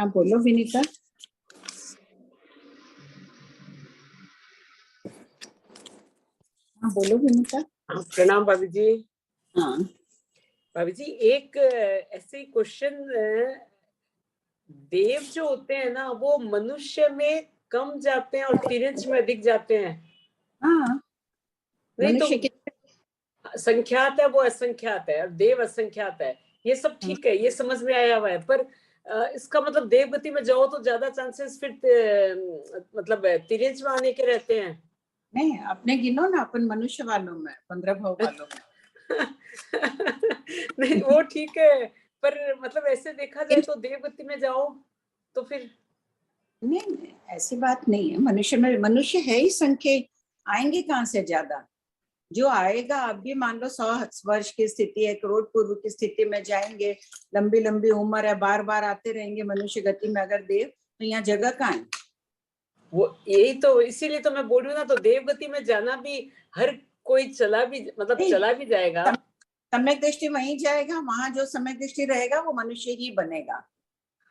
हाँ बोलो विनीता। हाँ बोलो विनीता। प्रणाम भाभी जी। हाँ भाभी जी, एक ऐसे क्वेश्चन, देव जो होते हैं ना वो मनुष्य में कम जाते हैं और तिरंज में अधिक जाते हैं। हाँ नहीं तो मनुष्य की संख्यात है वो असंख्यात है और देव असंख्यात है, ये सब ठीक है, ये समझ में आया हुआ है। पर इसका मतलब देवगति में जाओ तो ज्यादा चांसेस फिर मतलब तिरंज में आने के रहते हैं। नहीं, अपने गिनो ना, अपन मनुष्य वालों में 15 भाव वालों में। नहीं वो ठीक है, पर मतलब ऐसे देखा जाए तो देवगति में जाओ तो फिर नहीं, ऐसी बात नहीं है। मनुष्य में मनुष्य है ही संख्या, आएंगे कहाँ से ज्यादा। जो आएगा, अब भी मान लो 100 वर्ष की स्थिति है, करोड़ पूर्व की स्थिति में जाएंगे, लंबी लंबी उम्र है, बार बार आते रहेंगे मनुष्य गति में अगर देव, तो यहाँ जगह कहाँ है। वो यही तो, इसीलिए तो मैं बोल रही हूँ ना, तो देवगति में जाना भी हर कोई चला भी, मतलब चला भी जाएगा। सम्यक दृष्टि वहीं जाएगा, वहां जो सम्यक दृष्टि रहेगा वो मनुष्य ही बनेगा।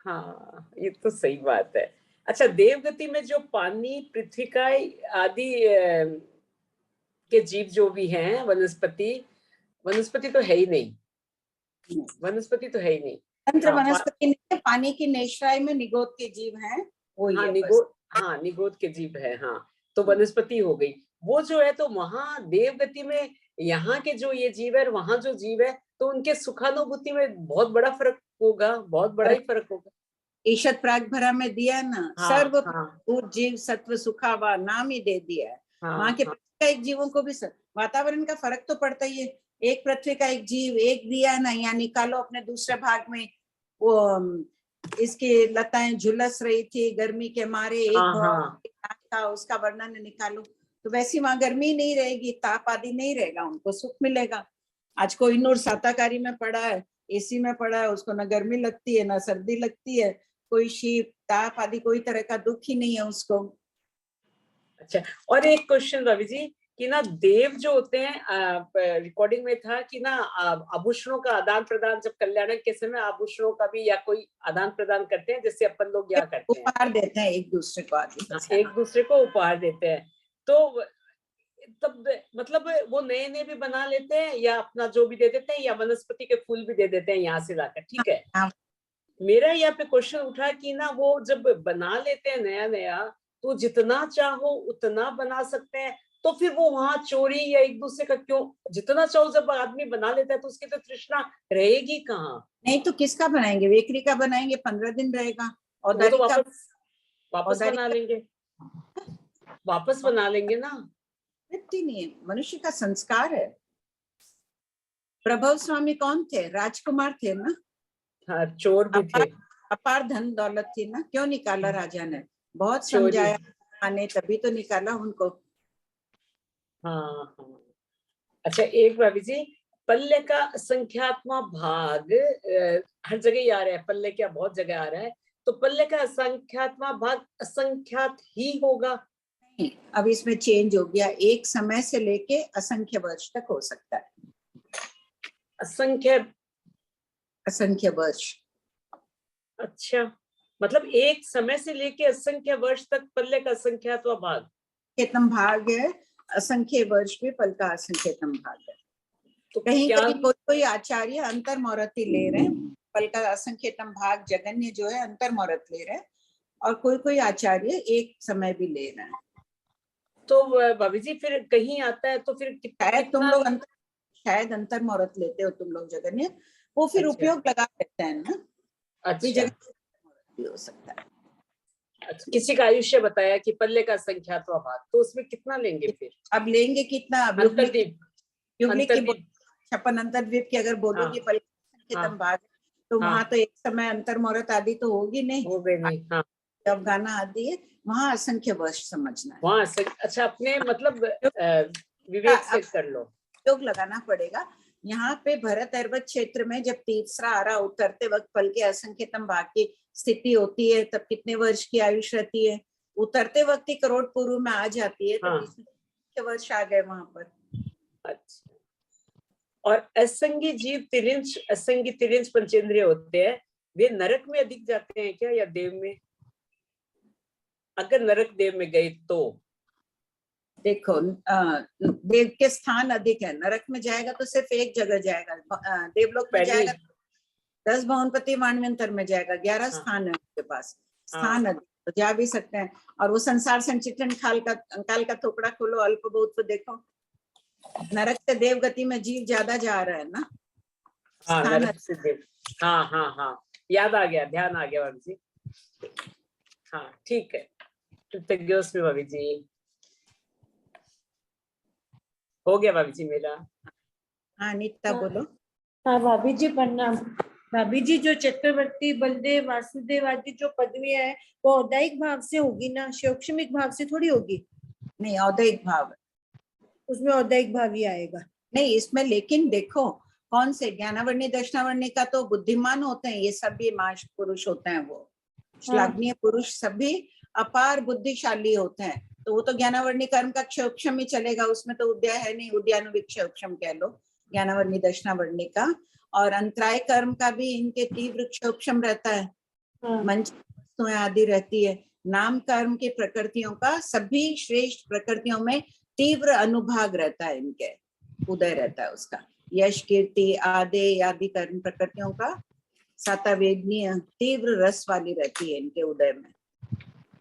हाँ ये तो सही बात है। अच्छा, देवगति में जो पानी, पृथ्वी का आदि के जीव जो भी हैं, वनस्पति तो है ही नहीं, वनस्पति तो है ही नहीं। तंत्र हाँ, वनस्पति नहीं, पानी की नेशराई में निगोद के जीव हैं, वो ही हाँ है निगोद, हाँ निगोद के जीव है। हाँ तो वनस्पति हो गई वो जो है। तो वहां देवगति में यहाँ के जो ये जीव है, वहां जो जीव है, तो उनके सुखानुभूति में बहुत बड़ा फर्क होगा, बहुत बड़ा ही फर्क होगा। ईशत प्राग भरा में दिया ना, हाँ, सर्व हाँ, जीव सत्व सुखावा नाम ही दे दिया है। हाँ, वहां के हाँ, प्रत्येक जीवों को भी वातावरण का फर्क तो पड़ता ही है। एक पृथ्वी का एक जीव, एक दिया ना, यहाँ निकालो अपने दूसरे भाग में, वो इसकी लताएं झुलस रही थी गर्मी के मारे, एक हाँ, भाव हाँ। था, उसका वर्णन निकालो, तो वैसी वहां गर्मी नहीं रहेगी, ताप आदि नहीं रहेगा, उनको सुख मिलेगा। आज कोई नूर साताकारी में पड़ा है, एसी में पड़ा है, उसको ना गर्मी लगती है ना सर्दी लगती है, कोई शीत ताप आदि कोई तरह का दुख ही नहीं है उसको। अच्छा, और एक क्वेश्चन रवि जी, कि ना देव जो होते हैं, रिकॉर्डिंग में था कि ना आभूषणों का आदान प्रदान, जब कल्याणक के समय आभूषणों का भी या कोई आदान प्रदान करते हैं, जैसे अपन लोग यहाँ करते हैं, उपहार देते हैं एक दूसरे को आदि। एक दूसरे को उपहार देते हैं। तो तब मतलब वो नए नए भी बना लेते हैं या अपना जो भी दे देते हैं, या वनस्पति के फूल भी दे देते हैं यहाँ से लाकर, ठीक है। मेरा यहाँ पे क्वेश्चन उठा कि ना वो जब बना लेते हैं नया नया, तो जितना चाहो उतना बना सकते हैं, तो फिर वो वहां चोरी या एक दूसरे का क्यों, जितना चाहो जब आदमी बना लेता है तो उसकी तो तृष्णा रहेगी कहाँ। नहीं तो किसका बनाएंगे, वेकरी का बनाएंगे, 15 दिन रहेगा। और वो तो का वापस बना लेंगे, वापस बना लेंगे ना। वृत्ति नहीं है, मनुष्य का संस्कार है। प्रभव स्वामी कौन थे, राजकुमार थे ना। हाँ, चोर भी थे। अपार धन दौलत थी ना, क्यों निकाला राजा ने, बहुत चोरी। समझाया ने, तभी तो निकाला उनको। हाँ, हाँ। अच्छा, एक भाभी जी, पल्ले का असंख्यात्मा भाग हर जगह ही आ रहा है, पल्ले क्या बहुत जगह आ रहा है, तो पल्ले का असंख्यात्मा भाग असंख्यात ही होगा। नहीं, अब इसमें चेंज हो गया, एक समय से लेके असंख्य वर्ष तक हो सकता है। असंख्य वर्ष। अच्छा, मतलब एक समय से लेके असंख्य वर्ष तक पल्ले का असंख्यात्मा भाग, असंख्यतम भाग है, असंख्य वर्ष भी पल का असंख्यतम भाग है। तो कहीं क्या कहीं कोई आचार्य अंतर मुहूर्ती ले रहे हैं, पल का असंख्यतम भाग जगन्य जो है अंतर मुहूर्त ले रहे हैं, और कोई आचार्य एक समय भी ले रहे हैं। तो भाभी जी फिर कहीं आता है तो फिर शायद तुम कितना। लोग शायद अंतर मुहूर्त लेते हो तुम लोग जगन्य, वो फिर अच्छा, उपयोग लगा देते हैं ना। अच्छा, भी हो सकता है। अच्छा, किसी का आयुष्य बताया कि पल्ले का संख्यात्वा भाग, तो उसमें कितना लेंगे फिर। अब लेंगे कितना, अब अंतरदीप, युगली की अंतरदीप। 56 अंतरद्वीप की अगर बोलोगी हाँ, पल हाँ, संकेतम भाग, तो हाँ, वहां तो एक समय अंतर मुहूर्त आदि तो होगी नहीं, हो गए नहीं। हाँ, जब गाना आदि है वहां असंख्य वर्ष समझना है। वहां से अच्छा, अपने मतलब विवेक से अब कर लो। योग लगाना पड़ेगा। यहाँ पे भरत अर्वत क्षेत्र में जब तीसरा आरा उतरते वक्त पल के असंख्यतम भाग की स्थिति होती है, तब कितने वर्ष की आयुष रहती है, उतरते वक्त ही करोड़ पूर्व में आ जाती है, तो हाँ, 20 वर्ष आ गए वहां पर। अच्छा। और असंगी जीव तिरिंच, असंगी तिरिंच पंचेंद्रिय होते हैं, वे नरक में अधिक जाते हैं क्या या देव में? अगर नरक देव में गए तो देखो देव के स्थान अधिक है, नरक में जाएगा तो सिर्फ एक जगह जाएगा, देवलोक में पहले जाएगा 10 भवनपति वाणवंतर में जाएगा, 11 हाँ। स्थान है उनके पास, हाँ। स्थान अधिक, तो जा भी सकते हैं। और वो संसार संचितन काल का थोपड़ा खोलो, अल्प बहुत तो देखो, नरक से देव गति में जीव ज्यादा जा रहा है ना। हाँ, स्थान नरक से देव, हाँ हाँ हाँ, याद आ गया, ध्यान आ गया भाभी जी। हाँ ठीक है, कृतज्ञोस्मि भाभी जी, हो गया भाभी जी मेरा। हाँ नीता बोलो। हाँ भाभी जी प्रणाम। भाभी जी जो चक्रवर्ती, बलदेव, वासुदेव आदि जो पदवियां है वो औदायिक भाव से होगी ना, शैक्षणिक भाव से थोड़ी होगी? नहीं औदैहिक भाव है, उसमें औदायिक भाव ही आएगा। नहीं इसमें, लेकिन देखो कौन से ज्ञानावर्णी दक्षिणावर्णी का तो बुद्धिमान होते हैं, ये सभी मार्ष पुरुष होते हैं, वो श्लाघनीय पुरुष सभी अपार बुद्धिशाली होते हैं, तो वो तो ज्ञानावर्णी कर्म का क्षोक्षम ही चलेगा, उसमें तो उद्या है नहीं, उद्यानुविक्षोक्षम कह लो ज्ञानावर्णी दक्षिणावर्णी का। और अंतराय कर्म का भी इनके तीव्र क्षोक्षम रहता है, मंच वस्तुएं आदि रहती है। नाम कर्म की प्रकृतियों का सभी श्रेष्ठ प्रकृतियों में तीव्र अनुभाग रहता है, इनके उदय रहता है उसका, यश कीर्ति आदि आदि कर्म प्रकृतियों का सातावेदनीय तीव्र रस वाली रहती है इनके उदय में।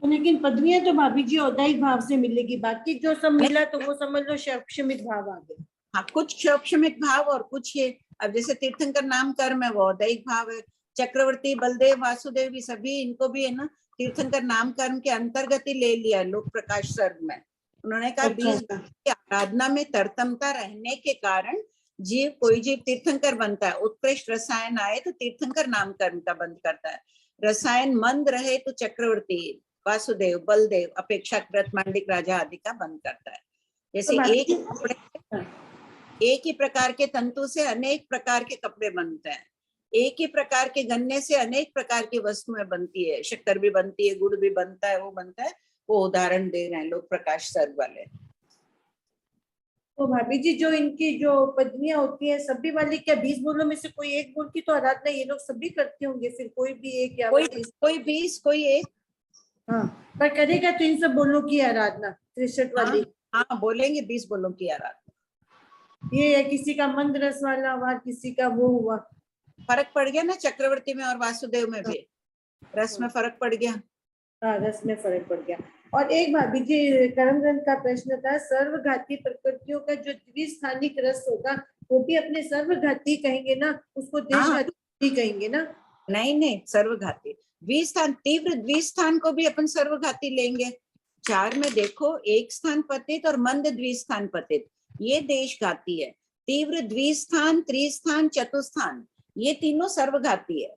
लेकिन पदवियां तो भाभी जी औदायिक भाव से मिलेगी, बाकी जो सब मिला तो वो समझ लो शैक्षणिक भाव आ गए। हाँ कुछ शैक्षणिक भाव और कुछ ये, अब जैसे तीर्थंकर नाम कर्म है वो औदैहिक भाव है, चक्रवर्ती, बलदेव, वासुदेव भी सभी इनको भी है ना तीर्थंकर नाम कर्म के अंतर्गत ही ले लिया लोक प्रकाश सर्ग में। उन्होंने कहा 20 की आराधना में तरतमता रहने के कारण जीव, कोई जीव तीर्थंकर बनता है, उत्कृष्ट रसायन आए तो तीर्थंकर नाम कर्म का बंद करता है, रसायन मंद रहे तो चक्रवर्ती, वासुदेव, बलदेव, अपेक्षाकृत मांडिक राजा आदि का बंद करता है। जैसे एक ही प्रकार के तंतु से अनेक प्रकार के कपड़े बनते हैं, एक ही प्रकार के गन्ने से अनेक प्रकार की वस्तुएं बनती है, शक्कर भी बनती है, गुड़ भी बनता है, वो बनता है, वो उदाहरण दे रहे हैं लोक प्रकाश सर्ग वाले। तो भाभी जी जो इनकी जो पदवियां होती है सभी वाली, क्या 20 बोलों में से कोई एक बोल की तो आराधना ये लोग सभी करते होंगे, फिर कोई भी एक या कोई 20 कोई एक, हाँ पर करेगा तो इन सब बोलों की आराधना 63 वाली। हाँ बोलेंगे 20 बोलों की आराधना। ये है किसी का मंद रस वाला हुआ, किसी का वो हुआ, फर्क पड़ गया ना चक्रवर्ती में और वासुदेव में भी, रस में फर्क पड़ गया। हाँ रस में फर्क पड़ गया। और एक भाभी जी कर्म ग्रंथ का प्रश्न था, सर्वघाती प्रकृतियों का जो द्विस्थानिक रस होगा वो भी अपने सर्वघाती कहेंगे ना, उसको देशघाती कहेंगे ना? नहीं सर्वघाती, द्विस्थान, तीव्र द्विस्थान को भी अपन सर्वघाती लेंगे। 4 में देखो, एक स्थान पतित और मंद द्विस्थान पतित, ये देशघाती है। तीव्र द्विस्थान, त्रिस्थान, चतुस्थान, ये तीनों सर्वघाती है।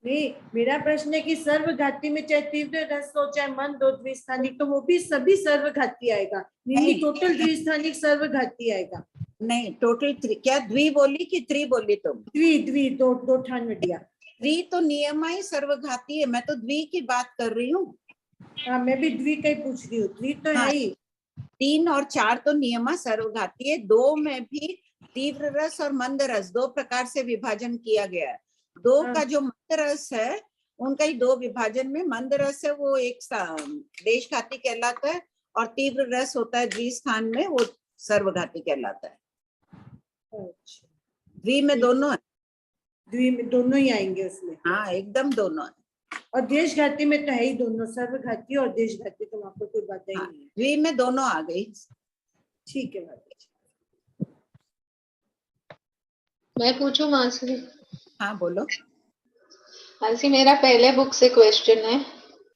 नहीं, मेरा प्रश्न है कि सर्वघाती में चाहे तीव्र रस हो चाहे मंद हो द्विस्थानिक, तो वो भी सभी सर्वघाती आएगा, नहीं टोटल द्विस्थानिक सर्वघाती आएगा? नहीं टोटल क्या द्वि बोली कि त्रि बोली तुम? द्वि दो ठान में दिया। त्रि तो नियमा ही सर्वघाती है, मैं तो द्वि की बात कर रही हूँ। हाँ मैं भी द्वि का ही पूछ रही हूँ, द्वि तो है ही। 3 और 4 तो नियमा सर्वघाती है, 2 में भी तीव्र रस और मंद रस 2 प्रकार से विभाजन किया गया है। 2 का जो मंद रस है उनका ही 2 विभाजन में, मंद रस है वो एक देशघाती कहलाता है, और तीव्र रस होता है द्विस्थान में, वो सर्वघाती कहलाता है। द्वि में दोनों है, द्वि में दोनों ही आएंगे उसमें? हाँ एकदम दोनों है। और देशघाती में तो है ही दोनों, सर्वघाती और देशघाती, तो वहां पर कोई बात ही नहीं है। द्वि में दोनों आ गई। ठीक है भाभी। मैं पूछूं मानसी? हाँ बोलो। मानसी मेरा पहले बुक से क्वेश्चन है,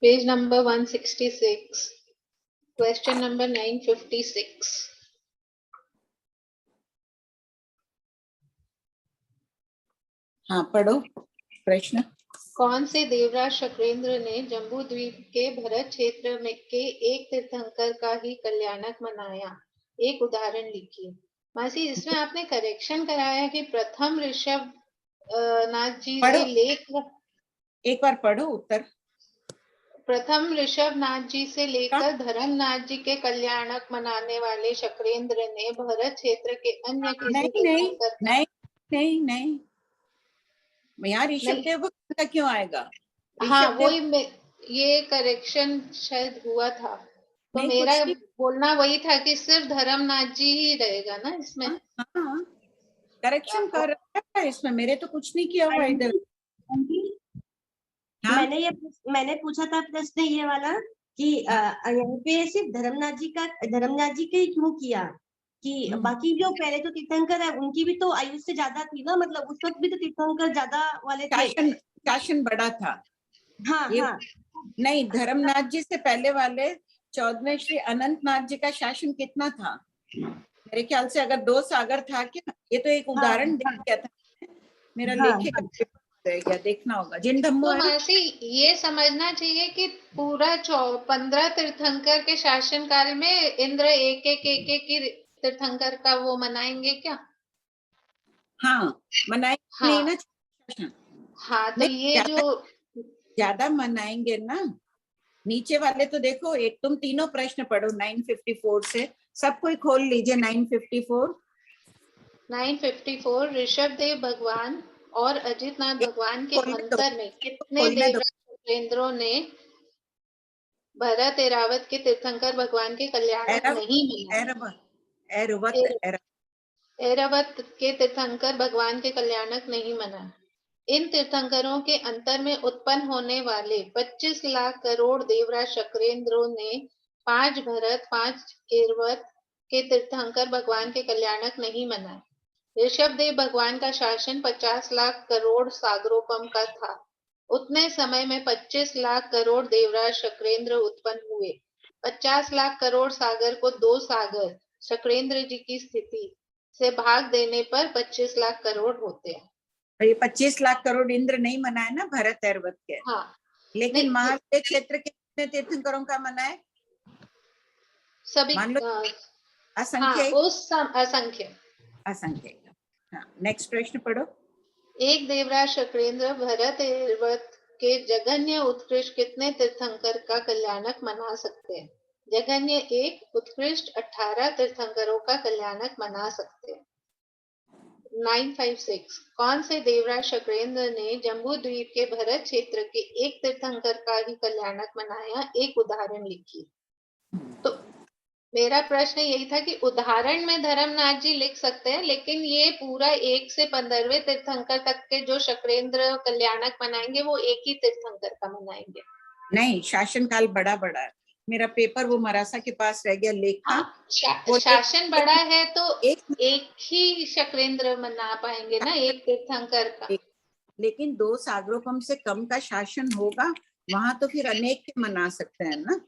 पेज नंबर 166, क्वेश्चन नंबर 956। हाँ पढ़ो प्रश्न। कौन से देवराज शक्रेंद्र ने जम्बू द्वीप के भरत क्षेत्र में के एक तीर्थंकर का ही कल्याणक मनाया? एक उदाहरण लिखिए। मासी इसमें आपने करेक्शन कराया कि प्रथम ऋषभ नाथ जी से लेकर, एक बार पढ़ो उत्तर। प्रथम ऋषभ नाथ जी से लेकर धर्मनाथ जी के कल्याणक मनाने वाले शक्रेंद्र ने भरत क्षेत्र के अन्य किसी नहीं यहाँ ऋषभ नहीं। देव का क्यों आएगा? हाँ ऋषभ देव वही ये करेक्शन शायद हुआ था, तो नहीं, मेरा कुछ नहीं। बोलना वही था कि सिर्फ धर्मनाथ जी ही रहेगा ना इसमें। हाँ, करेक्शन कर रहा है इसमें, मेरे तो कुछ नहीं किया हुआ इधर। आंटी, हाँ? मैंने पूछा था प्रश्न ये वाला कि यहाँ पे सिर्फ धर्मनाथ जी का ही क्यों किया, कि बाकी जो पहले तो तीर्थंकर है उनकी भी तो आयु से ज्यादा थी ना, मतलब उस वक्त भी तो तीर्थंकर ज्यादा वाले थे। शासन बड़ा था। हाँ ये हाँ नहीं, धर्मनाथ जी से पहले वाले 14वें श्री अनंतनाथ जी का शासन कितना था? मेरे ख्याल से अगर 2 सागर था क्या? ये तो एक उदाहरण दे दिया था, मेरा लेखे का पेपर रह गया, देखना होगा। जिन धम्मो तो है ना, मासी ये समझना चाहिए कि पूरा 15 तीर्थंकर के शासन काल में इंद्र एक की तीर्थंकर का वो मनाएंगे क्या? हाँ मनाएंगे नहीं ना शासन। हाँ तो नहीं, ये जो ज्यादा मनाएंगे ना। नीचे वाले तो देखो, एक तुम तीनों प्रश्न पढ़ो 954 से, सब कोई खोल लीजिए 954। 954 ऋषभ देव भगवान और अजितनाथ भगवान के खोलने दो, अंतर में कितने खोलने दो। देवराजेंद्रों ने भरत एरावत के तीर्थंकर भगवान के कल्याणक नहीं मनाए? एरावत के तीर्थंकर भगवान के कल्याणक नहीं मनाए। इन तीर्थंकरों के अंतर में उत्पन्न होने वाले 25 लाख करोड़ देवराज शक्रेंद्रों ने 5 भरत 5 एरवत के तीर्थंकर भगवान के कल्याणक नहीं मनाए। ऋषभ देव भगवान का शासन 50 लाख करोड़ सागरोपम का था। उतने समय में 25 लाख करोड़ देवराज शक्रेंद्र उत्पन्न हुए। 50 लाख करोड़ सागर को 2 सागर शक्रेंद्र जी की स्थिति से भाग देने पर 25 लाख करोड़ होते हैं। ये 25 लाख करोड़ इंद्र नहीं मनाए ना भरत एरवत के। हाँ लेकिन महादेव क्षेत्र के कितने तीर्थंकरों का मनाए? सभी मान लो हाँ, असंख्य। असंख्य। असंख्य। हाँ, नेक्स्ट प्रश्न पढ़ो। एक देवराज शक्रेंद्र भरत एरवत के जघन्य उत्कृष्ट कितने तीर्थंकर का कल्याणक मना सकते हैं? जघन्य 1, उत्कृष्ट 18 तीर्थंकरों का कल्याणक मना सकते हैं। 956 कौन से देवराज शक्रेंद्र ने जम्बू द्वीप के भरत क्षेत्र के एक तीर्थंकर का ही कल्याणक मनाया? एक उदाहरण लिखिए। तो मेरा प्रश्न यही था कि उदाहरण में धर्मनाथ जी लिख सकते हैं, लेकिन ये पूरा 1 से 15वें तीर्थंकर तक के जो शक्रेंद्र कल्याणक मनाएंगे वो एक ही तीर्थंकर का मनाएंगे। नहीं, शासन काल बड़ा बड़ा है। मेरा पेपर वो मरासा के पास रह गया, लेखा। शासन बड़ा है तो एक ही शक्रेंद्र मना पाएंगे ना, एक तीर्थंकर का। लेकिन 2 सागरोपम से कम का शासन होगा वहां तो फिर अनेक के मना सकते हैं ना।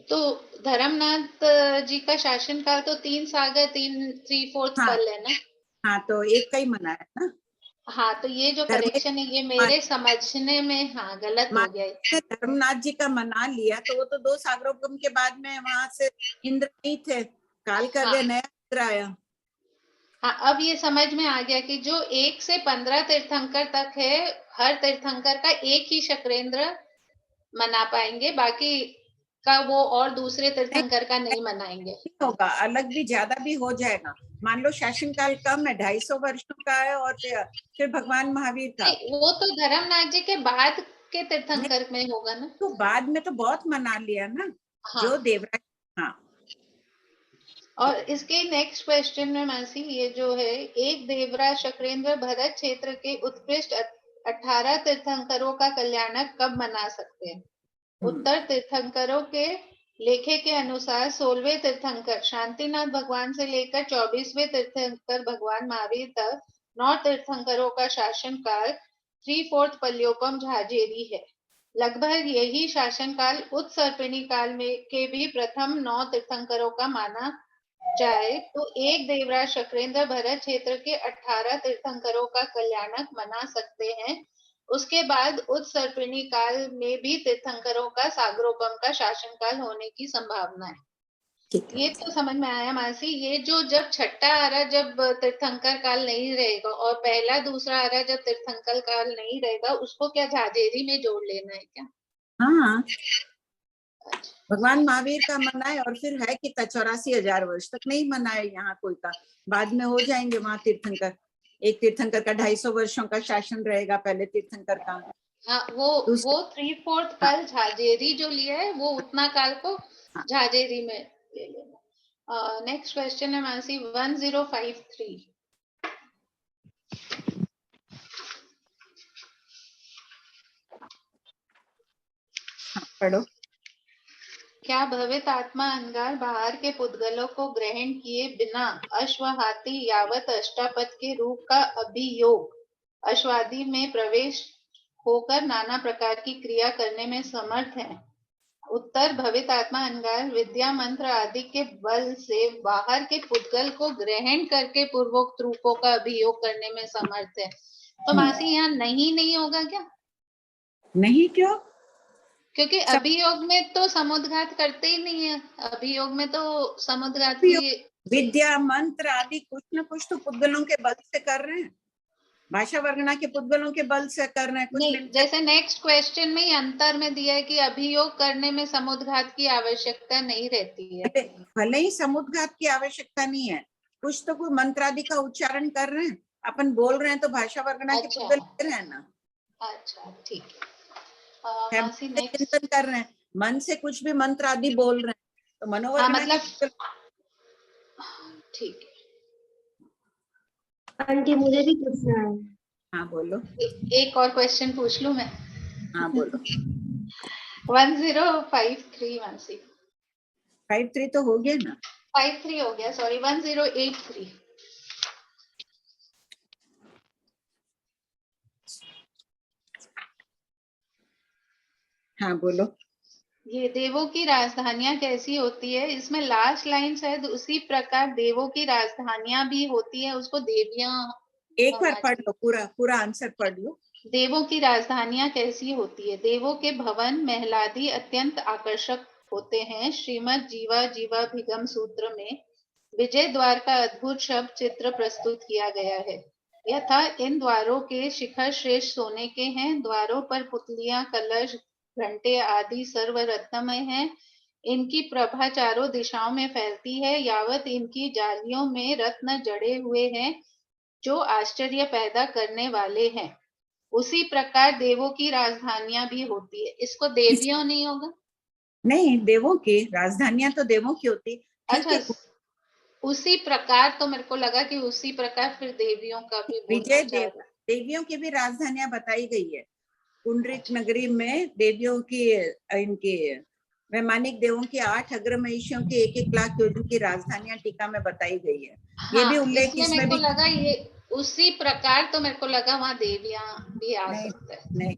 तो धर्मनाथ जी का शासन काल तो 3 सागर 3/4 पल है ना। हाँ, तो एक का ही मना है ना। हाँ तो ये जो करेक्शन है ये मेरे समझने में हाँ गलत हो गया। धर्मनाथ जी का मना लिया तो वो तो 2 सागरोपम के बाद में वहां से इंद्र नहीं थे, काल का गया, नया इंद्र आया। हाँ अब ये समझ में आ गया कि जो 1 से 15 तीर्थंकर तक है, हर तीर्थंकर का एक ही शक्रेंद्र मना पाएंगे, बाकी का वो और दूसरे तीर्थंकर का नहीं मनाएंगे। होगा, अलग भी ज्यादा भी हो जाएगा। मान लो शासन काल कम है, 250 वर्षों का है, और फिर भगवान महावीर का। वो तो धर्मनाथ जी के बाद के तीर्थंकर में होगा ना। तो बाद में तो बहुत मना लिया ना। हाँ। जो देवराज। हाँ, और इसके नेक्स्ट क्वेश्चन में मासी ये जो है, एक देवराज शक्रेंद्र भरत क्षेत्र के उत्कृष्ट 18 तीर्थंकरों का कल्याणक कब मना सकते हैं? उत्तर तीर्थंकरों के लेखे के अनुसार 16वें तीर्थंकर शांतिनाथ भगवान से लेकर 24वें तीर्थंकर भगवान महावीर तक 9 तीर्थंकरों का शासन काल 3/4 पल्योपम झाजेरी है। लगभग यही शासन काल उत्सर्पिणी काल में के भी प्रथम 9 तीर्थंकरों का माना जाए तो एक देवराज शक्रेंद्र भरत क्षेत्र के 18 तीर्थंकरों का कल्याणक मना सकते हैं। उसके बाद उत्सर्पिणी काल में भी तीर्थंकरों का सागरोपम का शासन काल होने की संभावना है। ये तो समझ में आया मासी। ये जो जब छठा आरा जब तीर्थंकर काल नहीं रहेगा और पहला दूसरा आरा जब तीर्थंकर काल नहीं रहेगा, उसको क्या झाजेरी में जोड़ लेना है क्या? हाँ, भगवान महावीर का मनाए, और फिर है कि 84,000 वर्ष तक नहीं मनाए यहाँ कोई का, बाद में हो जाएंगे वहां तीर्थंकर। एक तीर्थंकर का 250 वर्षों का शासन रहेगा पहले तीर्थंकर का। हाँ, वो 3/4 काल झाजेरी जो लिया है वो उतना काल को झाजेरी में ले लेना। नेक्स्ट क्वेश्चन है मानसी 1053। पढ़ो। क्या भवित आत्मा अंगार बाहर के पुद्गलों को ग्रहण किए बिना अश्वहाती यावत अष्टापद के रूप का अभियोग अश्वादि में प्रवेश होकर नाना प्रकार की क्रिया करने में समर्थ है? उत्तर, भवित आत्मा अंगार विद्या मंत्र आदि के बल से बाहर के पुद्गल को ग्रहण करके पूर्वोक्त रूपों का अभियोग करने में समर्थ है। तो मासी यहाँ नहीं होगा क्या? नहीं क्यों? क्योंकि अभियोग में तो समुद्घात करते ही नहीं है। अभियोग में तो समुद्घात की विद्या मंत्र आदि कुछ न कुछ तो पुद्गलों के बल से कर रहे हैं, भाषा वर्णना के पुद्गलों के बल से कर रहे हैं। कुछ नहीं, जैसे नेक्स्ट क्वेश्चन में ही अंतर में दिया है कि अभियोग करने में समुद्घात की आवश्यकता नहीं रहती है। भले ही समुद्घात की आवश्यकता नहीं है, कुछ तो कोई मंत्र आदि का उच्चारण कर रहे हैं, अपन बोल रहे हैं तो भाषा वर्णना के पुद्गल कर रहे हैं ना। अच्छा, ठीक है। चिंतन कर रहे हैं, मन से कुछ भी मंत्र आदि बोल रहे हैं तो मनोवर्णना मतलब ठीक है। आंटी मुझे भी पूछना है। हाँ बोलो। एक और क्वेश्चन पूछ लूं मैं? हाँ बोलो। 1053 मानसी। 53 तो हो गया ना? 53 हो गया, सॉरी 1083। हाँ बोलो। ये देवों की राजधानियां कैसी होती है, इसमें लास्ट लाइन शायद उसी प्रकार देवों की राजधानियां भी होती है, उसको देवियां। एक बार पढ़ लो, पूरा आंसर पढ़ लो। देवों की राजधानियां कैसी होती है? देवों के भवन महलादि अत्यंत आकर्षक होते हैं। श्रीमद जीवाभिगम सूत्र में विजय द्वार का अद्भुत शब्द चित्र प्रस्तुत किया गया है। यथा इन द्वारों के शिखर श्रेष्ठ सोने के हैं, द्वारों पर पुतलियां, कलश, घंटे आदि सर्व रत्नमय हैं। इनकी प्रभा चारों दिशाओं में फैलती है, यावत इनकी जालियों में रत्न जड़े हुए हैं जो आश्चर्य पैदा करने वाले हैं। उसी प्रकार देवों की राजधानियां भी होती है। इसको देवियों नहीं होगा? नहीं, देवों की राजधानियां तो देवों की होती। अच्छा, उसी प्रकार, तो मेरे को लगा कि उसी प्रकार फिर देवियों का भी विजय देवियों की भी राजधानियां बताई गई है। पुंडरीक नगरी में देवियों की, इनकी वैमानिक देवों की 8 अग्रमहिषियों की 1-1 लाख योजन की राजधानियां टीका में बताई गई है। ये भी उल्लेख इसमें भी लगा, ये उसी प्रकार, तो मेरे को लगा वहाँ देवियां भी आ सकता है। नहीं,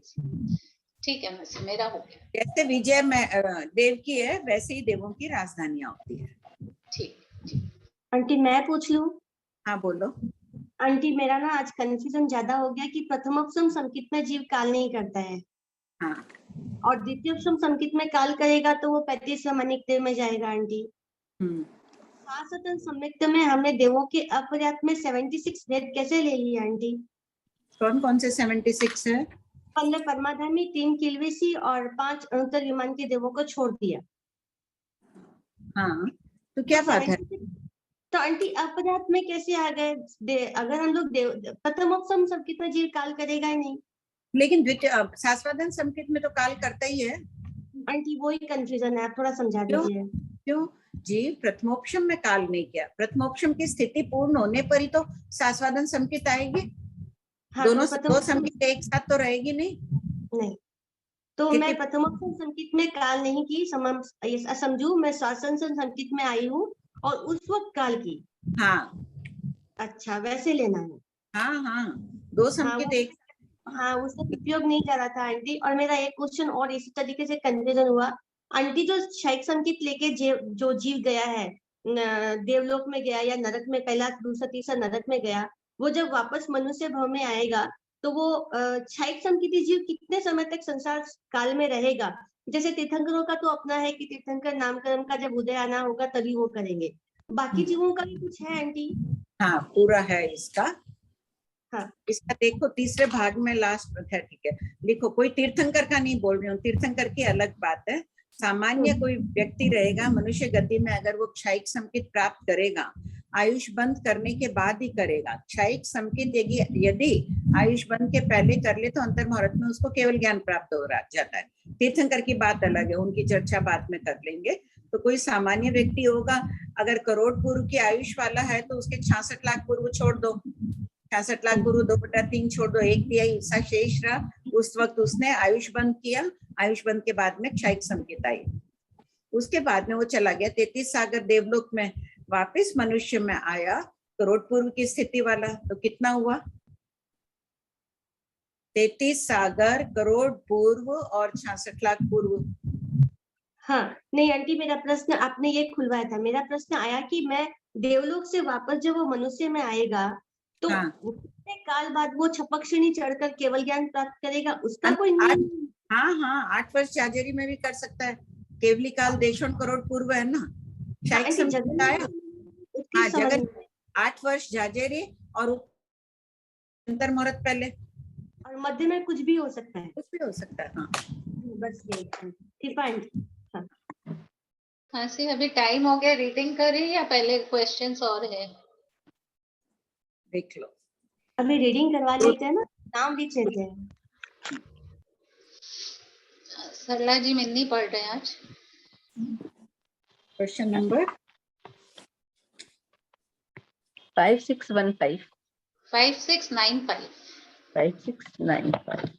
ठीक है, मेरा हो गया। जैसे विजय में देव की है, वैसे ही देवों की राजधानियां होती है। ठीक। आंटी मैं पूछ लूं? हाँ बोलो। आंटी मेरा ना आज कंफ्यूजन ज्यादा हो गया कि प्रथमोपसम संकित में जीव काल नहीं करता है। हाँ। और द्वितीयोपसम संकित में काल करेगा तो वो 35 अनिक देव में जाएगा आंटी। शाश्वतन संयुक्त में हमने देवों के अपर्याप्त में 76 वेद कैसे ले लिए आंटी? कौन से 76 है? 15 परमाधर्मी, 3 किलवेसी और 5 अणुतर विमान के देवों को छोड़ दिया। हाँ, तो क्या बात है? तो आंटी अपर्याप्त में कैसे आ गए? अगर हम लोग प्रथमोपसम संकित में जीव काल करेगा ही नहीं, लेकिन शाश्वतन संकित में तो काल करता ही है। आंटी वही कंफ्यूजन है, आप थोड़ा समझा दीजिए। क्यों जीव प्रथमोपसम में काल नहीं किया? प्रथमोपसम की स्थिति पूर्ण होने पर ही तो शाश्वतन संकित आएगी। हाँ, दोनों दो संकित एक साथ तो रहेगी नहीं। तो मैं प्रथमोपसम संकित में काल नहीं की, समझू मैं शाश्वतन संकित में आई हूँ और उस वक्त काल की। हाँ, अच्छा वैसे लेना है। हाँ, 2 संकित एक। हाँ, उसका उपयोग नहीं करा था आंटी। और मेरा एक क्वेश्चन और इसी तरीके से कंफ्यूजन हुआ आंटी, जो क्षयिक संकित लेके जो जीव गया है देवलोक में गया या नरक में, पहला दूसरा तीसरा नरक में गया, वो जब वापस मनुष्य भाव में आएगा तो वो क्षयिक संकित जीव कितने समय तक संसार काल में रहेगा? जैसे तीर्थंकरों का तो अपना है कि तीर्थंकर नामकरण का जब उदय आना होगा तभी वो करेंगे, बाकी जीवों का भी कुछ है आंटी? हाँ, पूरा है इसका। हाँ, इसका देखो तीसरे भाग में लास्ट है, ठीक है, लिखो। कोई तीर्थंकर का नहीं बोल रही हूँ, तीर्थंकर की अलग बात है। सामान्य कोई व्यक्ति रहेगा मनुष्य गति में, अगर वो क्षयिक संकित प्राप्त करेगा आयुष बंद करने के बाद ही करेगा। क्षयिक संकेत यदि आयुष बंद के पहले कर ले तो अंतर मुहूर्त में उसको केवल ज्ञान प्राप्त हो जाता है। तीर्थंकर की बात अलग है, उनकी चर्चा बाद में कर लेंगे। तो कोई सामान्य व्यक्ति होगा, अगर करोड़ पूर्व की आयुष वाला है तो उसके 66 लाख पूर्व छोड़ दो, 66 लाख पूर्व 2/3 छोड़ दो, 1/3 हिस्सा शेष रहा। उस वक्त उसने आयुष बंद किया, आयुष बंद के बाद में क्षयिक संकेत आई। उसके बाद में वो चला गया 33 सागर देवलोक में, वापस मनुष्य में आया करोड़ पूर्व की स्थिति वाला। तो कितना हुआ? 33 सागर, करोड़ पूर्व और 66 लाख पूर्व। हाँ नहीं आंटी, मेरा प्रश्न आपने ये खुलवाया था। मेरा प्रश्न आया कि मैं देवलोक से वापस जब वो मनुष्य में आएगा तो हाँ। कितने काल बाद वो छपक्षिणी चढ़कर केवल ज्ञान प्राप्त करेगा, उसका कोई नियम? हाँ हाँ, 8 वर्ष जाजेरी में भी कर सकता है। केवली काल देशों करोड़ पूर्व है ना, क्षयिक संकेत आया। हाँ, जगन 8 वर्ष जाजेरी और अंतर मुहूर्त पहले, और मध्य में कुछ भी हो सकता है। कुछ भी हो सकता है। हाँ बस यही कृपा आंटी। हाँ सी, अभी टाइम हो गया, रीडिंग करें या पहले क्वेश्चंस और है? देख लो, अभी रीडिंग करवा लेते हैं ना, नाम लिख लेते हैं। सरला जी मिन्नी पढ़ रहे हैं आज। Question number 5615 5695 5695।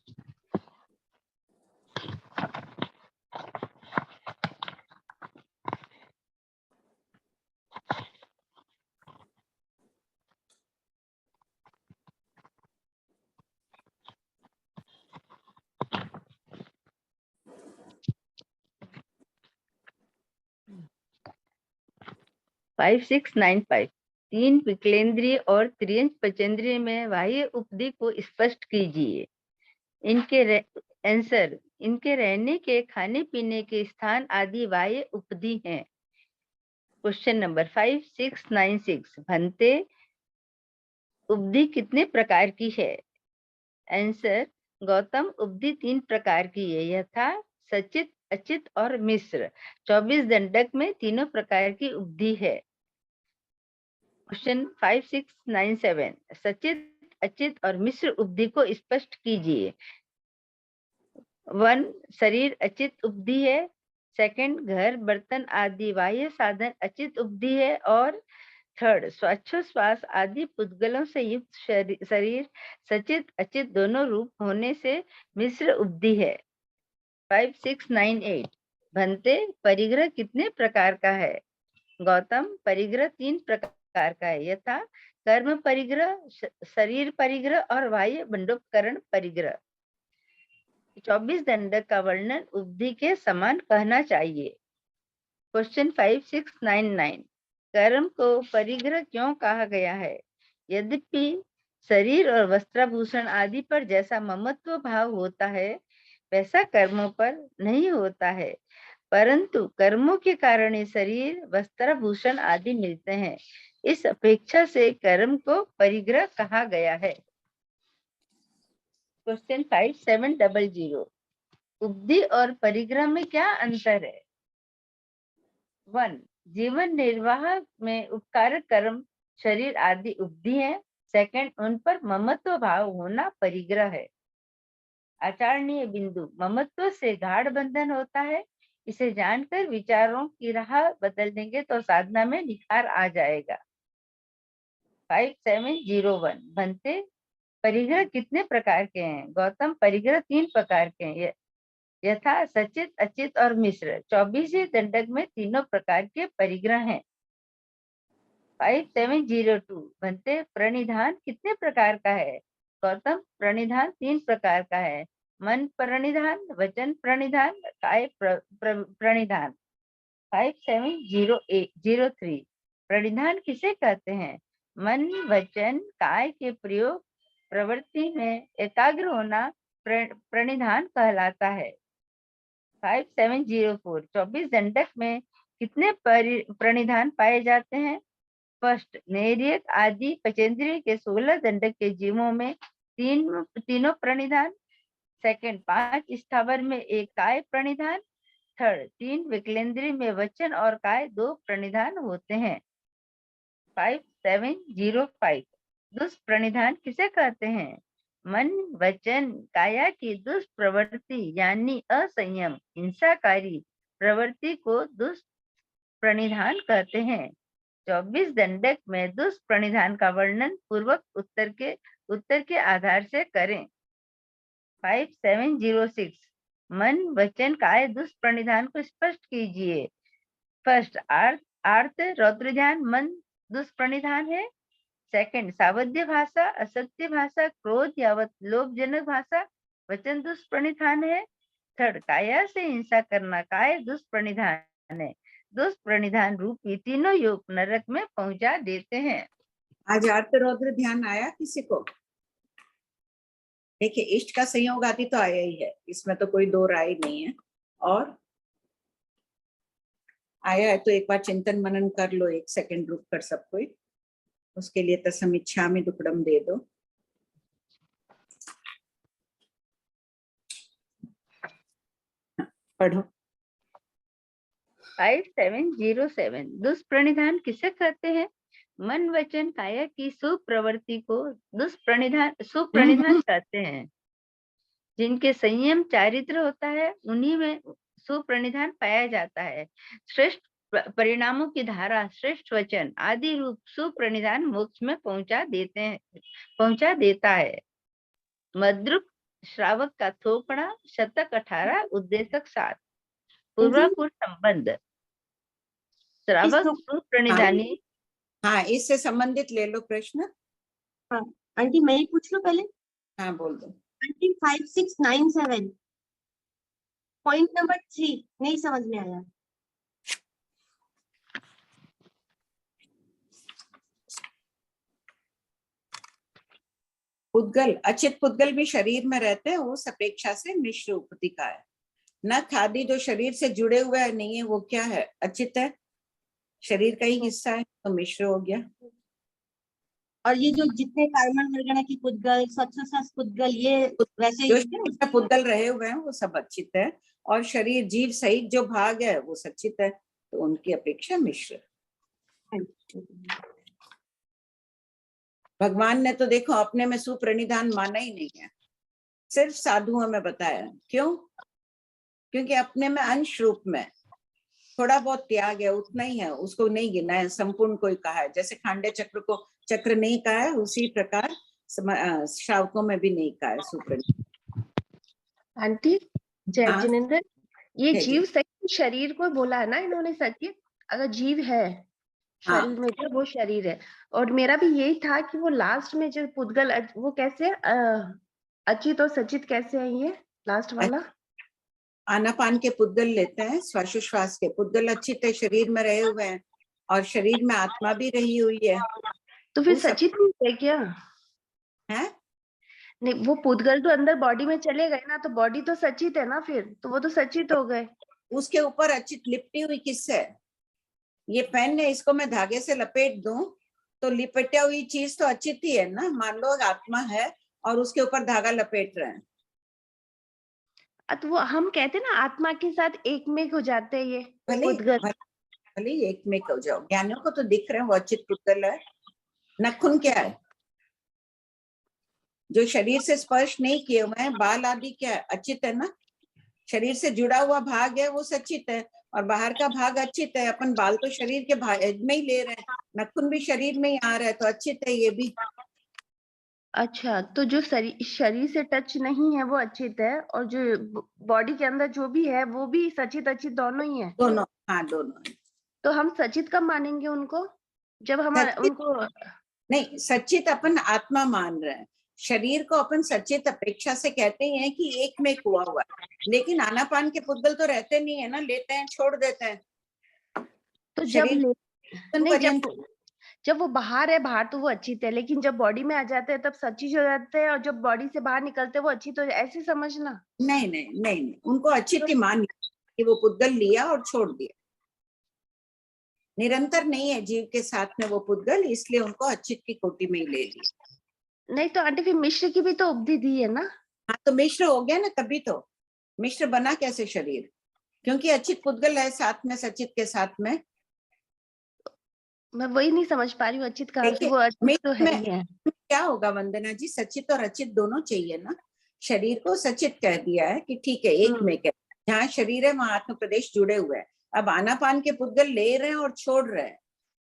Five six nine five. तीन विकलेंद्रिय और त्रियंश पंचेंद्रिय में बाह्य उपदि को स्पष्ट कीजिए। आंसर, इनके रहने के, खाने पीने के स्थान आदि बाह्य उपदि हैं। Question number 5696। भंते उपदि कितने प्रकार की है? आंसर, गौतम उपदि 3 प्रकार की है, यथा, सचित, अचित और मिश्र। 24 दंडक में तीनों प्रकार की उपदि है। क्वेश्चन 5697। सचित, अचित और मिश्र उपदि को स्पष्ट कीजिए। 1 शरीर अचित उपदि है। 2 घर, बर्तन आदि बाह्य साधन अचित उपदि है। और 3 श्वासोच्छ्वास आदि पुद्गलों से युक्त शरीर सचित अचित दोनों रूप होने से मिश्र उपदि है। 5698। भंते परिग्रह कितने प्रकार का है? गौतम, परिग्रह 3 प्रकार का है, यथा, कर्म परिग्रह, शरीर परिग्रह और बाह्य बंडोपकरण परिग्रह। 24 दंडक का वर्णन उपदि के समान कहना चाहिए। क्वेश्चन 5699। कर्म को परिग्रह क्यों कहा गया है? यद्यपि शरीर और वस्त्राभूषण आदि पर जैसा ममत्व भाव होता है वैसा कर्मों पर नहीं होता है, परंतु कर्मों के कारण ही शरीर, वस्त्राभूषण आदि मिलते हैं। इस अपेक्षा से कर्म को परिग्रह कहा गया है। क्वेश्चन 5700। उपदि और परिग्रह में क्या अंतर है? 1 जीवन निर्वाह में उपकारक कर्म, शरीर आदि उपदि है। 2 उन पर ममत्व भाव होना परिग्रह है। आचारणीय बिंदु, ममत्व से गाढ़ बंधन होता है। इसे जानकर विचारों की राह बदल देंगे तो साधना में निखार आ जाएगा। 5701। भंते परिग्रह कितने प्रकार के हैं? गौतम, परिग्रह 3 प्रकार के हैं, यथा, सचित, अचित और मिश्र। 24 दंडक में तीनों प्रकार के परिग्रह हैं। 5702। भंते प्रणिधान कितने प्रकार का है? गौतम, प्रणिधान 3 प्रकार का है, मन प्रणिधान, वचन प्रणिधान, काय प्रणिधान। 5703। प्रणिधान किसे कहते हैं? मन, वचन, काय के प्रयोग, प्रवृत्ति में एकाग्र होना प्रणिधान कहलाता है। 5704। 24 दंडक में कितने प्रणिधान पाए जाते हैं? फर्स्ट, नैर्यक आदि पंचेंद्रिय के 16 दंडक के जीवों में तीनों प्रणिधान। 2 5 स्थावर में 1 काय प्रणिधान। 3 विकलेंद्रिय में वचन और काय 2 प्रणिधान होते हैं। 5705 दुष्प्रणिधान किसे कहते हैं? मन, वचन, काया की दुष्प्रवृत्ति यानी असंयम, हिंसाकारी प्रवृत्ति को दुष्प्रणिधान कहते हैं। 24 दंडक में दुष्प्रणिधान का वर्णन पूर्वक उत्तर के आधार से करें। 5706 मन, वचन, काय दुष्प्रणिधान को स्पष्ट कीजिए। फर्स्ट, अर्थ रौद्र ध्यान मन दुष्प्रणिधान है। सेकंड, सावध्य भाषा, असत्य भाषा, क्रोध यावत लोभजनक भाषा वचन दुष्प्रणिधान है। थर्ड, काया से हिंसा करना काय दुष्प्रणिधान है। दुष्प्रणिधान रूपी तीनों योग नरक में पहुंचा देते हैं। आज अर्थ रौद्र ध्यान आया किसी को? देखिए, इष्ट का संयोग आदि तो आया ही है, इसमें तो कोई दो राय नहीं है। और आया है तो एक बार चिंतन मनन कर लो, 1 सेकंड रुक कर सब कोई। उसके लिए तसमिच्छामि दुक्कडम दे दो। पढ़ो। 5707 दुष्प्रणिधान किसे कहते हैं? मन, वचन, काया की सुप्रवृत्ति को सुप्रणिधान कहते हैं। जिनके संयम चारित्र होता है उन्हीं में सुप्रणिधान पाया जाता है। श्रेष्ठ परिणामों की धारा, श्रेष्ठ वचन आदि रूप सुप्रणिधान मोक्ष में पहुंचा देता है। मद्रुक श्रावक का थोपड़ा, शतक 18, उद्देशक 7। पूर्वापुर संबंध, श्रावक सुप्रणिधानी। हाँ, इससे संबंधित ले लो प्रश्न। हाँ आंटी, मैं ही पूछ लूं पहले? हाँ बोल दो। आंटी 5697 पॉइंट नंबर 3 नहीं समझ में आया। पुद्गल, अचित पुद्गल भी शरीर में रहते हैं, उस अपेक्षा से मिश्र उपति का है। न खादी जो शरीर से जुड़े हुए है नहीं है, वो क्या है? अचित है, शरीर का ही हिस्सा है, तो मिश्र हो गया। और ये जो जितने कार्बन वर्गण की पुद्गल, स्वच्छस पुद्गल, ये वैसे जो ही शरीर में पुद्गल रहे हुए हैं वो सब अचित है, और शरीर जीव सहित जो भाग है वो सचित है, तो उनकी अपेक्षा मिश्र। भगवान ने तो देखो अपने में सुप्रणिधान माना ही नहीं है, सिर्फ साधुओं में बताया। क्यों? क्योंकि अपने में अंश रूप में थोड़ा बहुत त्याग है, उतना ही है, उसको नहीं गिना है, संपूर्ण कोई कहा है। जैसे खांडे चक्र को चक्र नहीं कहा है, उसी प्रकार श्रावकों में भी नहीं कहा है सुप्रणिधान। आंटी जय हाँ। जिनेंद्र, ये जय जीव सही शरीर को बोला है ना इन्होंने सचित? अगर जीव है शरीर में जो, वो शरीर है। और मेरा भी यही था कि वो लास्ट में जो पुद्गल वो कैसे अचित और सचित कैसे है? ये लास्ट वाला आनापान के पुद्गल लेते हैं, श्वासोश्वास के पुद्गल अचित है, शरीर में रहे हुए हैं, और शरीर में आत्मा भी रही हुई है, तो फिर सचित नहीं है क्या? है? नहीं, वो पुद्गल तो अंदर बॉडी में चले गए ना, तो बॉडी तो सचित है ना, फिर तो वो तो सचित हो गए। उसके ऊपर अचित लिपटी हुई किससे? ये पेन है, इसको मैं धागे से लपेट दूं तो लिपटा हुई चीज तो अचित ही है ना। मान लो आत्मा है और उसके ऊपर धागा लपेट रहे हैं, तो वो हम कहते हैं ना आत्मा के साथ एक में हो जाते हैं ये पुद्गल। भले एक में हो जाओ, ज्ञानियों को तो दिख रहे हैं वो अचित पुद्गल है। नखुन क्या है? जो शरीर से स्पर्श नहीं किए हुए हैं, बाल आदि क्या है? अचित है ना। शरीर से जुड़ा हुआ भाग है वो सचित है, और बाहर का भाग अचित है। अपन बाल तो शरीर के भाग में ही ले रहे हैं, नखुन भी शरीर में ही आ रहा है, तो अचित है ये भी। अच्छा, तो जो शरीर से टच नहीं है वो अचित है, और जो बॉडी के अंदर जो भी है वो भी सचित अचित दोनों ही है। दोनों, हाँ दोनों। तो हम सचित कब मानेंगे उनको? जब हम उनको नहीं, सचित अपन आत्मा मान रहे हैं, शरीर को अपन सचित अपेक्षा से कहते हैं कि एक में हुआ हुआ है। लेकिन आनापान के पुद्गल तो रहते नहीं है ना, लेते हैं छोड़ देते हैं। तो जब वो बाहर है, बाहर तो वो अचित है, लेकिन जब बॉडी में आ जाते हैं तब सचित हो जाते हैं, और जब बॉडी से बाहर निकलते हैं वो अचित हो, ऐसे समझना? नहीं नहीं नहीं नहीं, उनको अचित ही मान कि वो पुद्गल लिया और छोड़ दिया। निरंतर नहीं है जीव के साथ में वो पुद्गल, इसलिए उनको अचित की कोटि में ही ले लिया। नहीं तो आंटी फिर मिश्र की भी तो उपधि दी है ना? हाँ, तो मिश्र हो गया ना, तभी तो मिश्र बना कैसे शरीर, क्योंकि अचित पुद्गल है साथ में सचित के साथ में। मैं वही नहीं समझ पा रही हूँ अचित कहाँ से, देखिए, वो अचित तो है में ही है। क्या होगा वंदना जी, सचित और अचित दोनों चाहिए ना। शरीर को सचित कह दिया है कि ठीक है एक में कह, जहाँ शरीर है वहां आत्म प्रदेश जुड़े हुए हैं। अब आनापान के पुद्गल ले रहे हैं और छोड़ रहे हैं,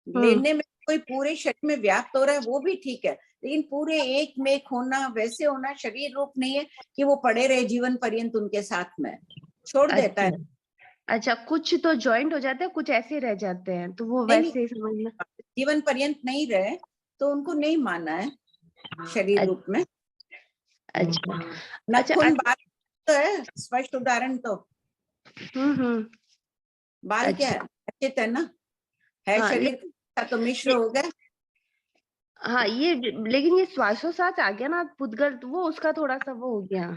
लेने में कोई पूरे शरीर में व्याप्त हो रहा है वो भी ठीक है, लेकिन पूरे एक में होना, वैसे होना शरीर रूप नहीं है कि वो पड़े रहे जीवन पर्यंत उनके साथ में, छोड़ देता है। अच्छा, कुछ तो ज्वाइंट हो जाते हैं, कुछ ऐसे रह जाते हैं, तो वो नहीं, वैसे समझना। जीवन पर्यंत नहीं रहे तो उनको नहीं माना है शरीर रूप में। अच्छा नाखून बाल तो है स्पष्ट उदाहरण तो। बाल क्या है, अचित है ना, है हाँ, शरीर का तो मिश्र हो गया। हाँ ये, लेकिन ये श्वासोच्छ्वास आ गया ना पुद्गल, तो वो उसका थोड़ा सा वो हो गया।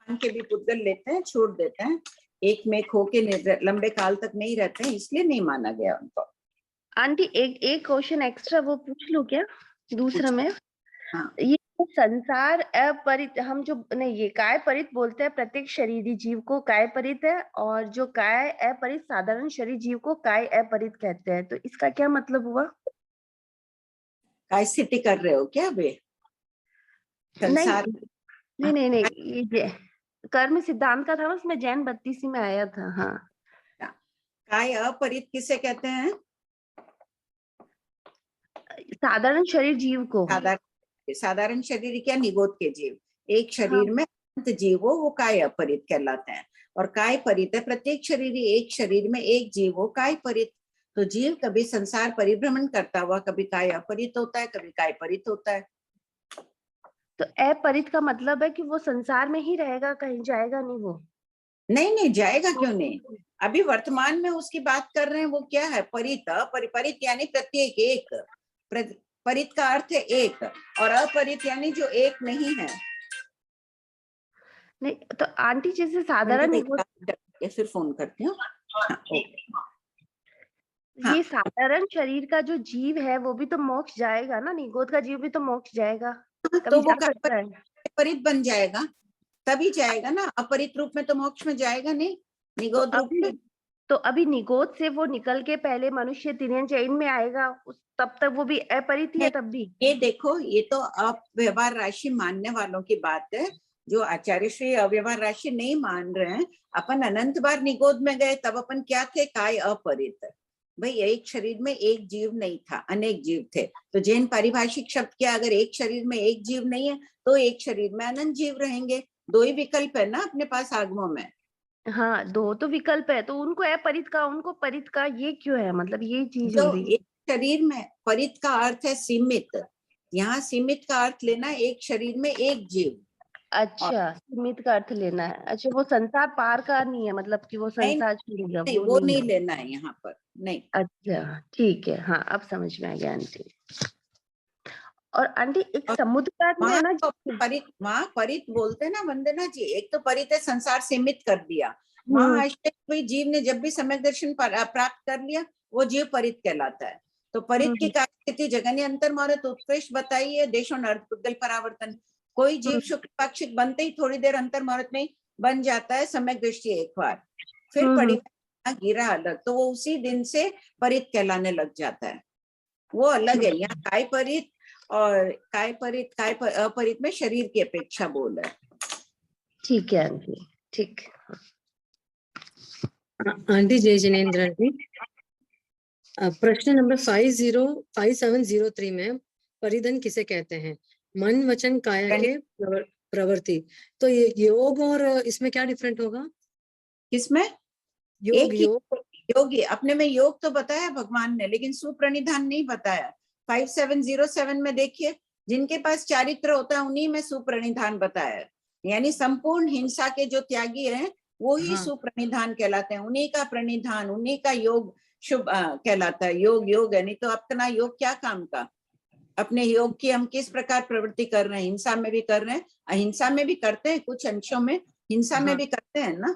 के भी पुद्गल लेते हैं, छोड़ देते हैं, एक में खो के लंबे काल तक नहीं रहते हैं, इसलिए नहीं माना गया उनको। आंटी एक क्वेश्चन एक्स्ट्रा वो पूछ लो क्या, दूसरा में। हाँ। ये संसार अपरित, हम जो नहीं, ये काय परित बोलते हैं प्रत्येक शरीरी जीव को काय परित है, और जो काय अपरित साधारण शरीर जीव को काय अपरित कहते हैं, तो इसका क्या मतलब हुआ? काय स्थिति कर रहे हो क्या वे संसार? नहीं, ये कर्म सिद्धांत का था, उसमें जैन 32 में आया था। हाँ, काय अपरित किसे कहते हैं? साधारण शरीर जीव को। साधारण शरीर क्या, निगोद के जीव, एक शरीर में अनंत जीव हो, वो काय अपरित कहलाते हैं। और काय परित है प्रत्येक शरीर, एक शरीर में एक जीव हो, काय परित। तो जीव कभी संसार परिभ्रमण करता हुआ कभी काय अपरित होता है, कभी काय परित होता है। तो अपरित का मतलब है कि वो संसार में ही रहेगा, कहीं जाएगा नहीं वो? नहीं जाएगा, क्यों नहीं, अभी वर्तमान में उसकी बात कर रहे हैं। वो क्या है, परित, परित यानी प्रत्येक एक, परित का अर्थ है एक, और अपरित यानी जो एक नहीं है। नहीं तो आंटी जैसे साधारण फिर फोन करती हूँ। ये साधारण शरीर का जो जीव है वो भी तो मोक्ष जाएगा ना, निगोद का जीव भी तो मोक्ष जाएगा, तो वो जा सकता है। परित बन जाएगा, तभी जाएगा ना, अपरित रूप में तो मोक्ष में जाएगा नहीं, निगोद रूप में। तो अभी निगोद से वो निकल के पहले मनुष्य तिर्यन चैन में आएगा, तब तक वो भी अपरित ही है तब भी। ये देखो, ये तो अव्यवहार राशि मानने वालों की बात है, जो आचार्य श्री अव्यवहार राशि नहीं मान रहे हैं। अपन अनंत बार निगोद में गए, तब अपन क्या थे, काय अपरित। भाई एक शरीर में एक जीव नहीं था, अनेक जीव थे। तो जैन पारिभाषिक शब्द क्या, अगर एक शरीर में एक जीव नहीं है तो एक शरीर में अनंत जीव रहेंगे। दो ही विकल्प है ना अपने पास आगमों में। हाँ, दो तो विकल्प है, तो उनको अपरित का, उनको परित का, ये क्यों है, मतलब ये चीज हो रही है। एक शरीर में परित का अर्थ है सीमित, यहाँ सीमित का अर्थ लेना एक शरीर में एक जीव। अच्छा, सीमित का अर्थ लेना है। अच्छा, वो संसार पार का नहीं है, मतलब कि वो संसार छोड़ेगा, नहीं, वो नहीं लेना है यहाँ पर, नहीं। अच्छा ठीक है, हाँ अब समझ में आ गया आंटी। और आंटी एक समुद्र का अर्थ है ना, परित, वहाँ परित बोलते हैं ना वंदना जी, एक तो परित है संसार सीमित कर दिया, वहाँ कोई जीव ने जब भी सम्यक दर्शन प्राप्त कर लिया वो जीव परित कहलाता है। तो परित की स्थिति जगन्य अंतर मारत उत्कृष्ट बताई है, देशों अर्थ पुद्गल परावर्तन। कोई जीव शुक्ल पाक्षिक बनते ही थोड़ी देर अंतर मारत में बन जाता है सम्यक दृष्टि एक बार, फिर परिवर्तन गिरा अलग, तो वो उसी दिन से परित कहलाने लग जाता है, वो अलग है। यहाँ काय परित और काय परित, काय अपरित में शरीर की अपेक्षा बोल है। ठीक है आंटी, ठीक। आंटी जय जिनेन्द्र आंटी, प्रश्न नंबर 5703 में परिधन किसे कहते हैं? मन वचन काया के प्रवृत्ति। तो ये योग और इसमें क्या डिफरेंट होगा? किसमें? योग अपने में योग तो बताया भगवान ने, लेकिन सुप्रणिधान नहीं बताया। 5707 में देखिए, जिनके पास चारित्र होता है उन्हीं में सुप्रणिधान बताया, यानी संपूर्ण हिंसा के जो त्यागी हैं वो ही सुप्रणिधान कहलाते हैं, उन्हीं का प्रणिधान, उन्हीं का योग शुभ कहलाता है। योग है, नहीं तो अपना योग क्या काम का। अपने योग की हम किस प्रकार प्रवृत्ति कर रहे हैं, हिंसा में भी कर रहे हैं, अहिंसा में भी करते हैं, कुछ अंशों में हिंसा में भी करते हैं ना।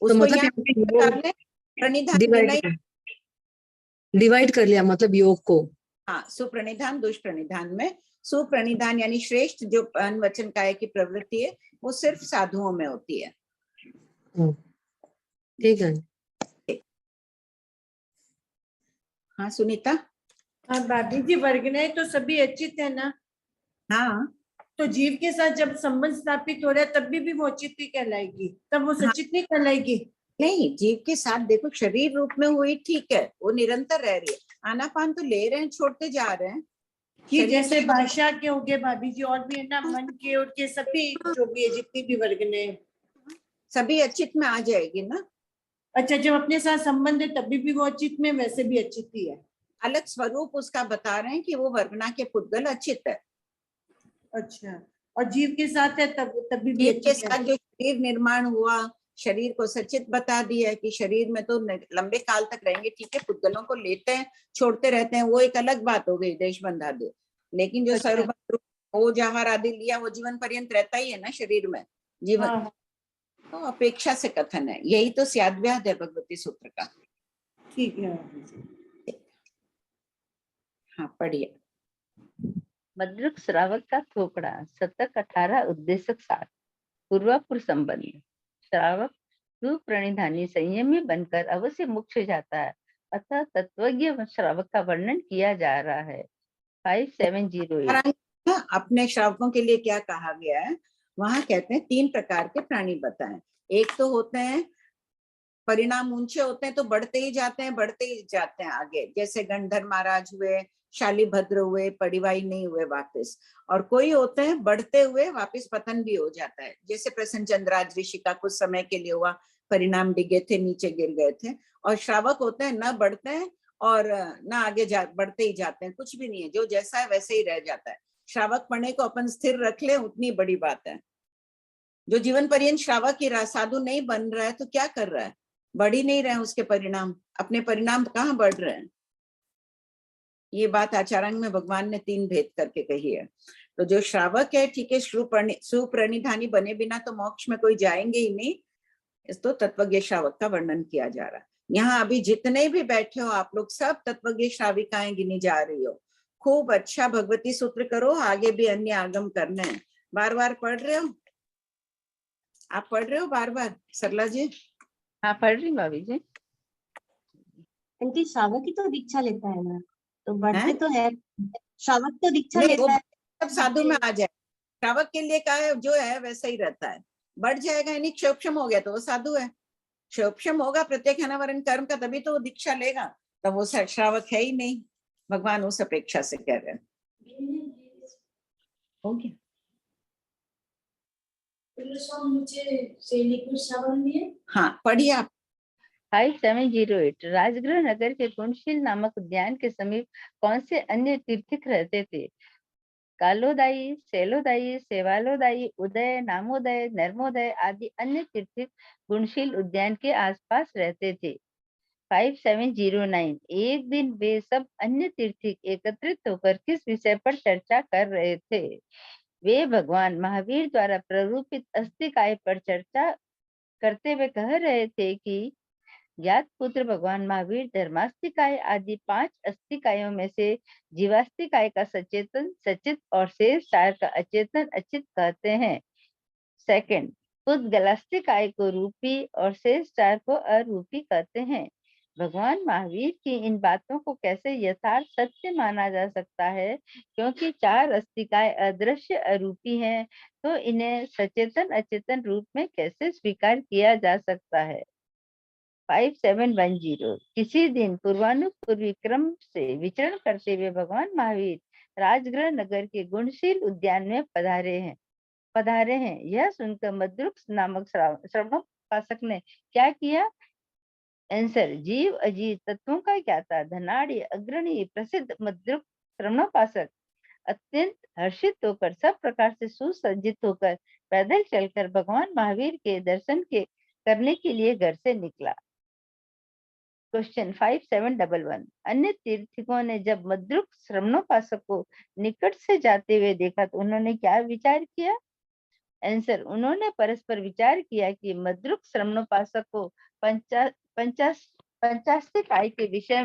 तो मतलब डिवाइड कर लिया मतलब योग को। हाँ, सुप्रणिधान दुष्प्रणिधान में। सुप्रणिधान यानी श्रेष्ठ जो वचन काय की प्रवृत्ति है वो सिर्फ साधुओं में होती है। ठीक है। हाँ सुनीता। हाँ भाभी जी, वर्गनय तो सभी अचित है ना, हाँ तो जीव के साथ जब संबंध स्थापित हो रहा है तब भी वो अचित ही कहलाएगी, तब वो हाँ। सचित नहीं कहलाएगी। नहीं, जीव के साथ देखो शरीर रूप में हुई ठीक है, वो निरंतर रह रही है, आनापान तो ले रहे हैं, छोड़ते जा रहे हैं। कि शरीर जैसे से- भाषा के हो गए भाभी जी, और भी है ना, मन के और के सभी जो भी है जितनी भी वर्गनय, सभी अचित में आ जाएगी ना। अच्छा जब अपने साथ संबंध है तभी भी वो अचित में, वैसे भी अचित ही है। अलग स्वरूप उसका बता रहे हैं कि वो वर्गना के पुद्गल अचित है। अच्छा, और जीव के साथ है तभी भी जीव के अचित है। साथ जो शरीर निर्माण हुआ, शरीर को सचित बता दिया है कि शरीर में तो लंबे काल तक रहेंगे, ठीक है, पुद्गलों को लेते हैं, छोड़ते रहते हैं, वो एक अलग बात हो गई, देश बंधादे। लेकिन जो अच्छा। सर्वबंधु वो जहार आदि लिया, वो जीवन पर्यंत रहता ही है ना शरीर में, जीवन। हाँ तो अपेक्षा से कथन है, यही तो स्याद्व्याद है भगवती सूत्र का। ठीक है भाभी जी। हाँ पढ़िए। मद्रुक श्रावक का थोपड़ा, शतक 18 उद्देशक 7। पूर्वापुर संबंध। श्रावक सुप्रणिधानी संयमी बनकर अवश्य मुक्त हो जाता है, अतः तत्वज्ञ श्रावक का वर्णन किया जा रहा है। 5708। अपने श्रावकों के लिए क्या कहा गया है, वहां कहते हैं 3 प्रकार के प्राणी बताएं। एक तो होते हैं परिणाम ऊंचे होते हैं तो बढ़ते ही जाते हैं, बढ़ते ही जाते हैं आगे, जैसे गंधर महाराज हुए, शालिभद्र हुए, पड़िवाई नहीं हुए वापस। और कोई होते हैं बढ़ते हुए वापस पतन भी हो जाता है, जैसे प्रसन्न चंद्राज ऋषि का कुछ समय के लिए हुआ, परिणाम डिगे थे, नीचे गिर गए थे। और श्रावक होते हैं न बढ़ते हैं और न आगे बढ़ते ही जाते हैं, कुछ भी नहीं है, जो जैसा है वैसे ही रह जाता है। श्रावक पढ़ने को अपन स्थिर रख ले उतनी बड़ी बात है। जो जीवन पर्यंत श्रावक ही रहा, साधु नहीं बन रहा है तो क्या कर रहा है, बढ़ ही नहीं रहे हैं उसके परिणाम, अपने परिणाम कहाँ बढ़ रहे हैं। ये बात आचारांग में भगवान ने 3 भेद करके कही है। तो जो श्रावक है, ठीक है, सुप्रणिधानी बने बिना तो मोक्ष में कोई जाएंगे ही नहीं, इस तो तत्वज्ञ श्रावक का वर्णन किया जा रहा है। यहाँ अभी जितने भी बैठे हो आप लोग, सब तत्वज्ञ श्राविकाएं गिनी जा रही हो। खूब अच्छा भगवती सूत्र करो, आगे भी अन्य आगम करने हैं। बार बार पढ़ रहे हो, आप पढ़ रहे हो बार बार सरला जी? हाँ पढ़ रही भाभी जी। आंटी श्रावक ही तो दीक्षा लेता है ना, तो बढ़ते हैं? तो है, श्रावक तो दीक्षा नहीं, वो लेता है। सब साधु में आ जाए। श्रावक के लिए क्या है, जो है वैसा ही रहता है। बढ़ जाएगा यानी क्षोभक्षम हो गया तो वो साधु है, क्षोभक्षम होगा प्रत्येक अनावरण कर्म का तभी तो वो दीक्षा लेगा, तो वो श्रावक है ही नहीं। भगवान उस अपेक्षा से कह रहे हैं। हो गया। हाँ पढ़िए आप। 5708। राजगृह नगर के गुणशील नामक उद्यान के समीप कौन से अन्य तीर्थक रहते थे? कालोदाई, सेलोदाई, सेवालोदाई, उदय, नामोदय, नर्मोदय आदि अन्य तीर्थक गुणशील उद्यान के आसपास रहते थे। 5709। एक दिन वे सब अन्य तीर्थक एकत्रित होकर किस विषय पर चर्चा कर रहे थे? वे भगवान महावीर द्वारा प्ररूपित अस्थिकाय पर चर्चा करते हुए कह रहे थे कि ज्ञात पुत्र भगवान महावीर धर्मास्तिकाय आदि 5 अस्तिकायों में से जीवास्तिकाय का सचेतन सचित और शेष 4 का अचेतन अचित कहते हैं। सेकंड, पुद्गलास्तिकाय को रूपी और शेष 4 को अरूपी कहते हैं। भगवान महावीर की इन बातों को कैसे यथार्थ सत्य माना जा सकता है, क्योंकि 4 अस्तिकाय अदृश्य अरूपी हैं, तो इन्हें सचेतन अचेतन रूप में कैसे स्वीकार किया जा सकता है? 5710। किसी दिन पूर्वानुपूर्वी क्रम से विचरण करते हुए भगवान महावीर राजगृह नगर के गुणशील उद्यान में पधारे हैं। यह सुनकर मद्रुक नामक श्रवणोपासक ने क्या किया? आंसर, जीव अजीव तत्वों का ज्ञाता धनाढ़ अग्रणी प्रसिद्ध मद्रुक श्रवणोपासक अत्यंत हर्षित होकर सब प्रकार से सुसज्जित होकर पैदल चलकर भगवान महावीर के दर्शन करने के लिए घर से निकला। क्वेश्चन 5711। अन्य तीर्थकों ने जब मद्रुक श्रवणोपासक को निकट से जाते हुए देखा तो उन्होंने क्या विचार किया? आंसर, उन्होंने परस्पर विचार किया कि मद्रुक श्रवणोपासक को पंचास्तिकाय के विषय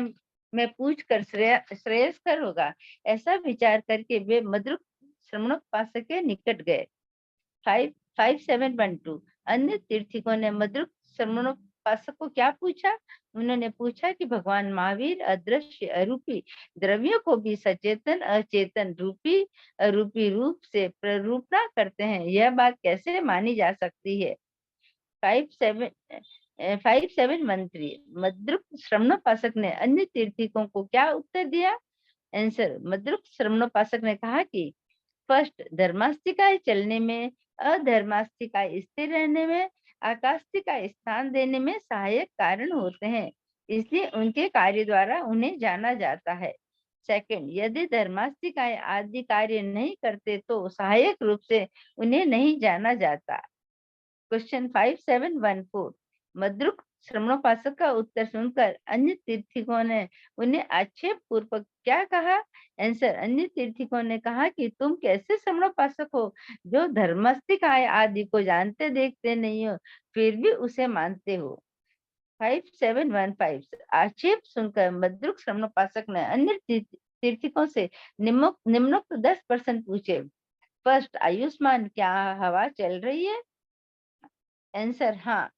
में पूछकर श्रेयस्कर होगा। ऐसा विचार करके वे मद्रुक श्रवणोपासक के निकट गए। 5712। अन्य तीर्थकों ने मद्रुक पासक को क्या पूछा? उन्होंने पूछा कि भगवान महावीर अदृश्य अरूपी द्रव्यों को भी सचेतन अचेतन रूपी अरूपी रूप से प्ररूपणा करते हैं, यह बात कैसे मानी जा सकती है? 5713 मद्रुक श्रवणोपासक ने अन्य तीर्थीकों को क्या उत्तर दिया? आंसर, मद्रुक श्रवणोपासक ने कहा कि फर्स्ट, धर्मास्तिकाएं चलने में, अधर्मास्तिकाएं स्थिर रहने में, आकास्तिकाएं स्थान देने में सहायक कारण होते हैं, इसलिए उनके कार्य द्वारा उन्हें जाना जाता है। सेकंड, यदि धर्मास्तिकाएं आदि कार्य नहीं करते तो सहायक रूप से उन्हें नहीं जाना जाता। क्वेश्चन 5714 मद्रुक श्रवणोपासक का उत्तर सुनकर अन्य तीर्थिकों ने उन्हें आक्षेप पूर्वक क्या कहा? आंसर, अन्य तीर्थिकों ने कहा कि तुम कैसे श्रवणोपासक हो जो धर्मास्तिकाएं आदि को जानते देखते नहीं हो, फिर भी उसे मानते हो। 5715 आक्षेप सुनकर मद्रुक श्रवणोपासक ने अन्य तीर्थिकों से निम्नोक्त 10 प्रश्न पूछे। फर्स्ट, आयुष्मान, क्या हवा चल रही है? आंसर, हाँ।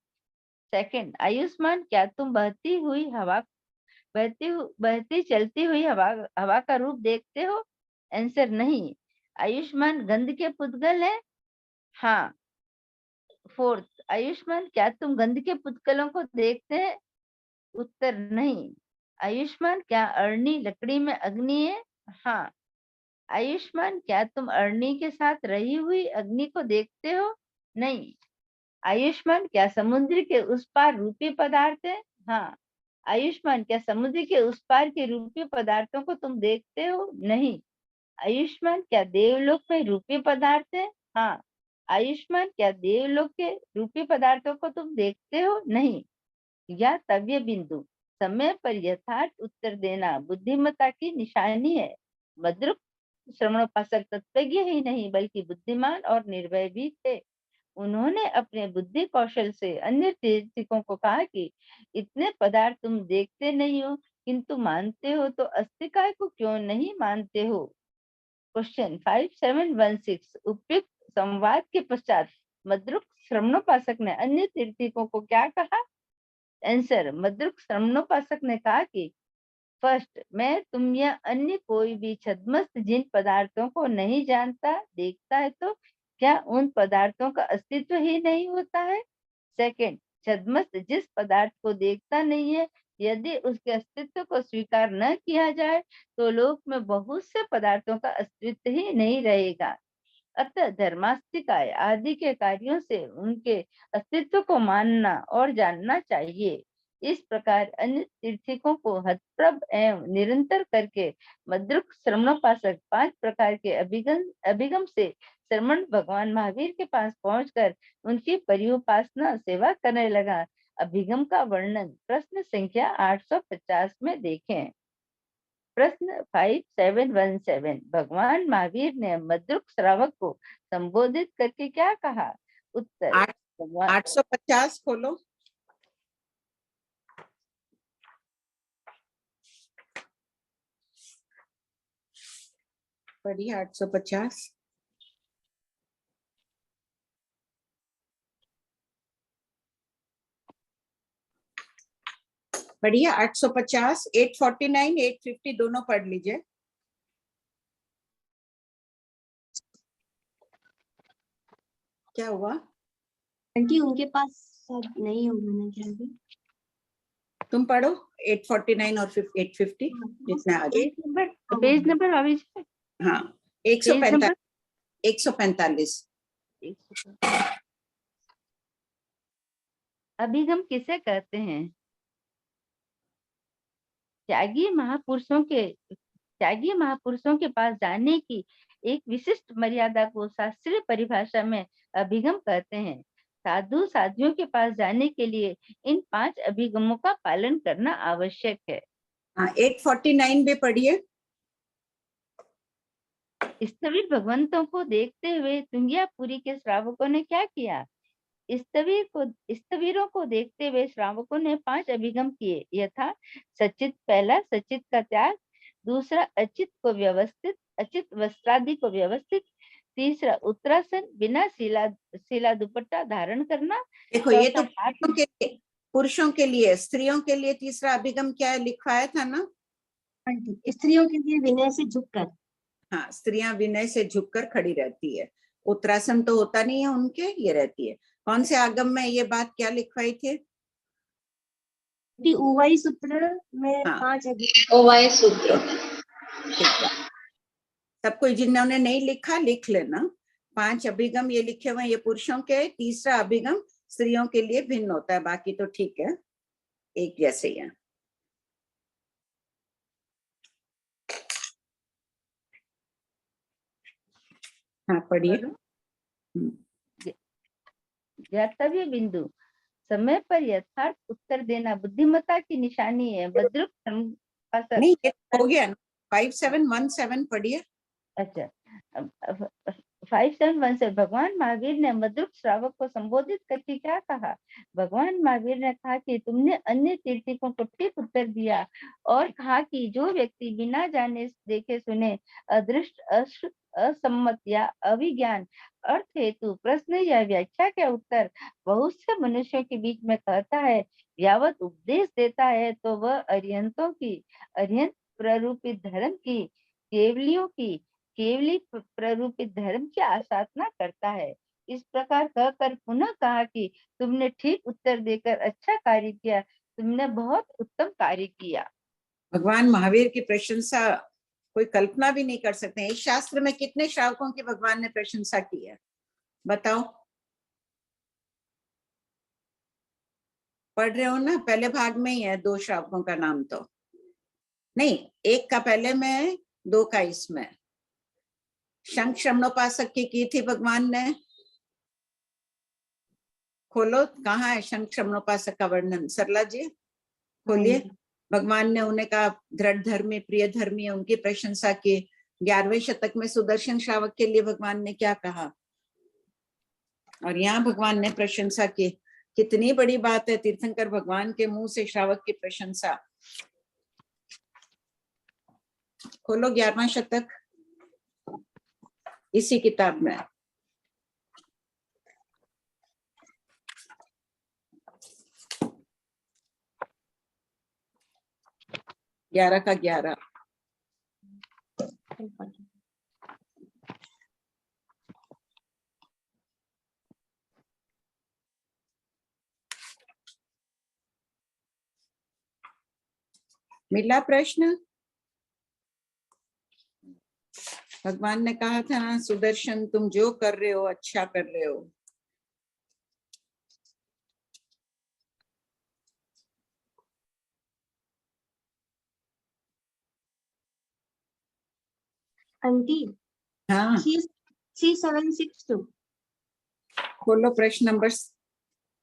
सेकंड, आयुष्मान, क्या तुम बहती चलती हुई हवा का रूप देखते हो? आंसर, नहीं। आयुष्मान, गंध के पुद्गल है? हाँ। फोर्थ, आयुष्मान, क्या तुम गंध के पुद्गलों को देखते हैं? उत्तर, नहीं। आयुष्मान, क्या अरणी लकड़ी में अग्नि है? हाँ। आयुष्मान, क्या तुम अरणी के साथ रही हुई अग्नि को देखते हो? नहीं। आयुष्मान, क्या समुद्र के उस पार रूपी पदार्थ है? हाँ। आयुष्मान, क्या समुद्र के उस पार के रूपी पदार्थों को तुम देखते हो? नहीं। आयुष्मान, क्या देवलोक में रूपी पदार्थ है? हाँ। आयुष्मान, क्या देवलोक के रूपी पदार्थों को तुम देखते हो? नहीं। यह तव्य बिंदु समय पर यथार्थ उत्तर देना बुद्धिमत्ता की निशानी है। मद्रुक श्रवणोपासक तत्वज्ञ ही नहीं बल्कि बुद्धिमान और निर्भय भी थे। उन्होंने अपने बुद्धि कौशल से अन्य तीर्थिकों को कहा कि इतने पदार्थ तुम देखते नहीं हो किंतु मानते हो, तो अस्तिकाय को क्यों नहीं मानते हो? क्वेश्चन 5716 उपयुक्त संवाद के पश्चात मद्रुक श्रवणोपासक ने अन्य तीर्थिकों को क्या कहा? आंसर, मद्रुक श्रवणोपासक ने कहा कि फर्स्ट, मैं तुम या अन्य कोई भी छद्मस्त जिन पदार्थों को नहीं जानता देखता है तो क्या उन पदार्थों का अस्तित्व ही नहीं होता है? सेकंड, छद्मस्त जिस पदार्थ को देखता नहीं है, यदि उसके अस्तित्व को स्वीकार न किया जाए तो लोक में बहुत से पदार्थों का अस्तित्व ही नहीं रहेगा। अतः धर्मास्तिकाय आदि के कार्यों से उनके अस्तित्व को मानना और जानना चाहिए। इस प्रकार अन्य तीर्थिकों को हतप्रभ एवं निरंतर करके मद्रुक श्रवणोपासक 5 प्रकार के अभिगम से श्रवण भगवान महावीर के पास पहुंचकर उनकी परिउपासना सेवा करने लगा। अभिगम का वर्णन प्रश्न संख्या 850 में देखें। प्रश्न 5717 भगवान महावीर ने मद्रुक श्रावक को संबोधित करके क्या कहा? उत्तर, 850 खोलो। पढ़िए 850। पढ़िए 850, 849, 850 दोनों पढ़ लीजिए। क्या हुआ? आंटी उनके पास सब नहीं होगा ना क्या अभी? तुम पढ़ो 849 और 850 जितना आ जाए। पेज नंबर अभी हाँ 145 145। अभिगम किसे कहते हैं? त्यागी महापुरुषों के पास जाने की एक विशिष्ट मर्यादा को शास्त्रीय परिभाषा में अभिगम कहते हैं। साधु साधियों के पास जाने के लिए इन 5 अभिगमों का पालन करना आवश्यक है। 849 भी पढ़िए। स्थविर भगवंतों को देखते हुए तुंगियापुरी के श्रावकों ने क्या किया? स्थविरों को देखते हुए श्रावकों ने 5 अभिगम किए। यथा सचित, पहला सचित का त्याग, दूसरा अचित वस्त्रादि को व्यवस्थित, तीसरा उत्तरासन बिना सीला दुपट्टा धारण करना। देखो ये तो पुरुषों के लिए, स्त्रियों के लिए तीसरा अभिगम क्या है, लिखवाया था ना? आंटी, स्त्रियों के लिए विनय से झुककर। हाँ, स्त्रियां विनय से झुककर खड़ी रहती है। उत्तरासन तो होता नहीं है उनके, ये रहती है। कौन से आगम में ये बात क्या लिखवाई थी? उवाई सूत्र में हाँ। 5 अभिगम। ओवाई सूत्र। ठीक है, सब कोई जिन्होंने नहीं लिखा लिख लेना। 5 अभिगम ये लिखे हुए, ये पुरुषों के, तीसरा अभिगम स्त्रियों के लिए भिन्न होता है, बाकी तो ठीक है, एक जैसे ही है। हाँ पढ़िए। ज्ञातव्य बिंदु, समय पर यथार्थ उत्तर देना बुद्धिमत्ता की निशानी है। बद्रुक नहीं, ये हो गया ना। 5717 पढ़िए। अच्छा, 5717 से भगवान महावीर ने मद्रुक श्रावक को संबोधित करके क्या कहा? भगवान महावीर ने कहा कि तुमने अन्य तीर्थकों को ठीक उत्तर दिया और कहा कि जो व्यक्ति बिना जाने देखे सुने अदृष्ट, असम्मत या अविज्ञान अर्थ हेतु प्रश्न या व्याख्या के उत्तर बहुत से मनुष्यों के बीच में कहता है, यावत उपदेश देता है, तो वह अरिहंत प्ररूपित धर्म की, केवली प्ररूपित धर्म की आसाधना करता है। इस प्रकार कहकर पुनः कहा कि तुमने ठीक उत्तर देकर अच्छा कार्य किया, तुमने बहुत उत्तम कार्य किया। भगवान महावीर की प्रशंसा कोई कल्पना भी नहीं कर सकते। इस शास्त्र में कितने श्रावकों की भगवान ने प्रशंसा की है, बताओ? पढ़ रहे हो ना? पहले भाग में ही है 2 श्रावकों का नाम, तो नहीं, एक का पहले में है, 2 का इसमें। शंख श्रवणोपासक की थी भगवान ने, खोलो कहाँ है शंख श्रवणोपासक का वर्णन, सरला जी खोलिए। भगवान ने उन्हें कहा दृढ़ धर्मी, प्रिय धर्मी, उनकी प्रशंसा की। 11वें शतक में सुदर्शन श्रावक के लिए भगवान ने क्या कहा, और यहाँ भगवान ने प्रशंसा की। कितनी बड़ी बात है, तीर्थंकर भगवान के मुंह से श्रावक की प्रशंसा। खोलो 11वां शतक, इसी किताब में। ग्यारह का 11। मिला प्रश्न? भगवान ने कहा था ना, सुदर्शन तुम जो कर रहे हो अच्छा कर रहे हो। आंटी, हाँ 3762 खोलो प्रश्न नंबर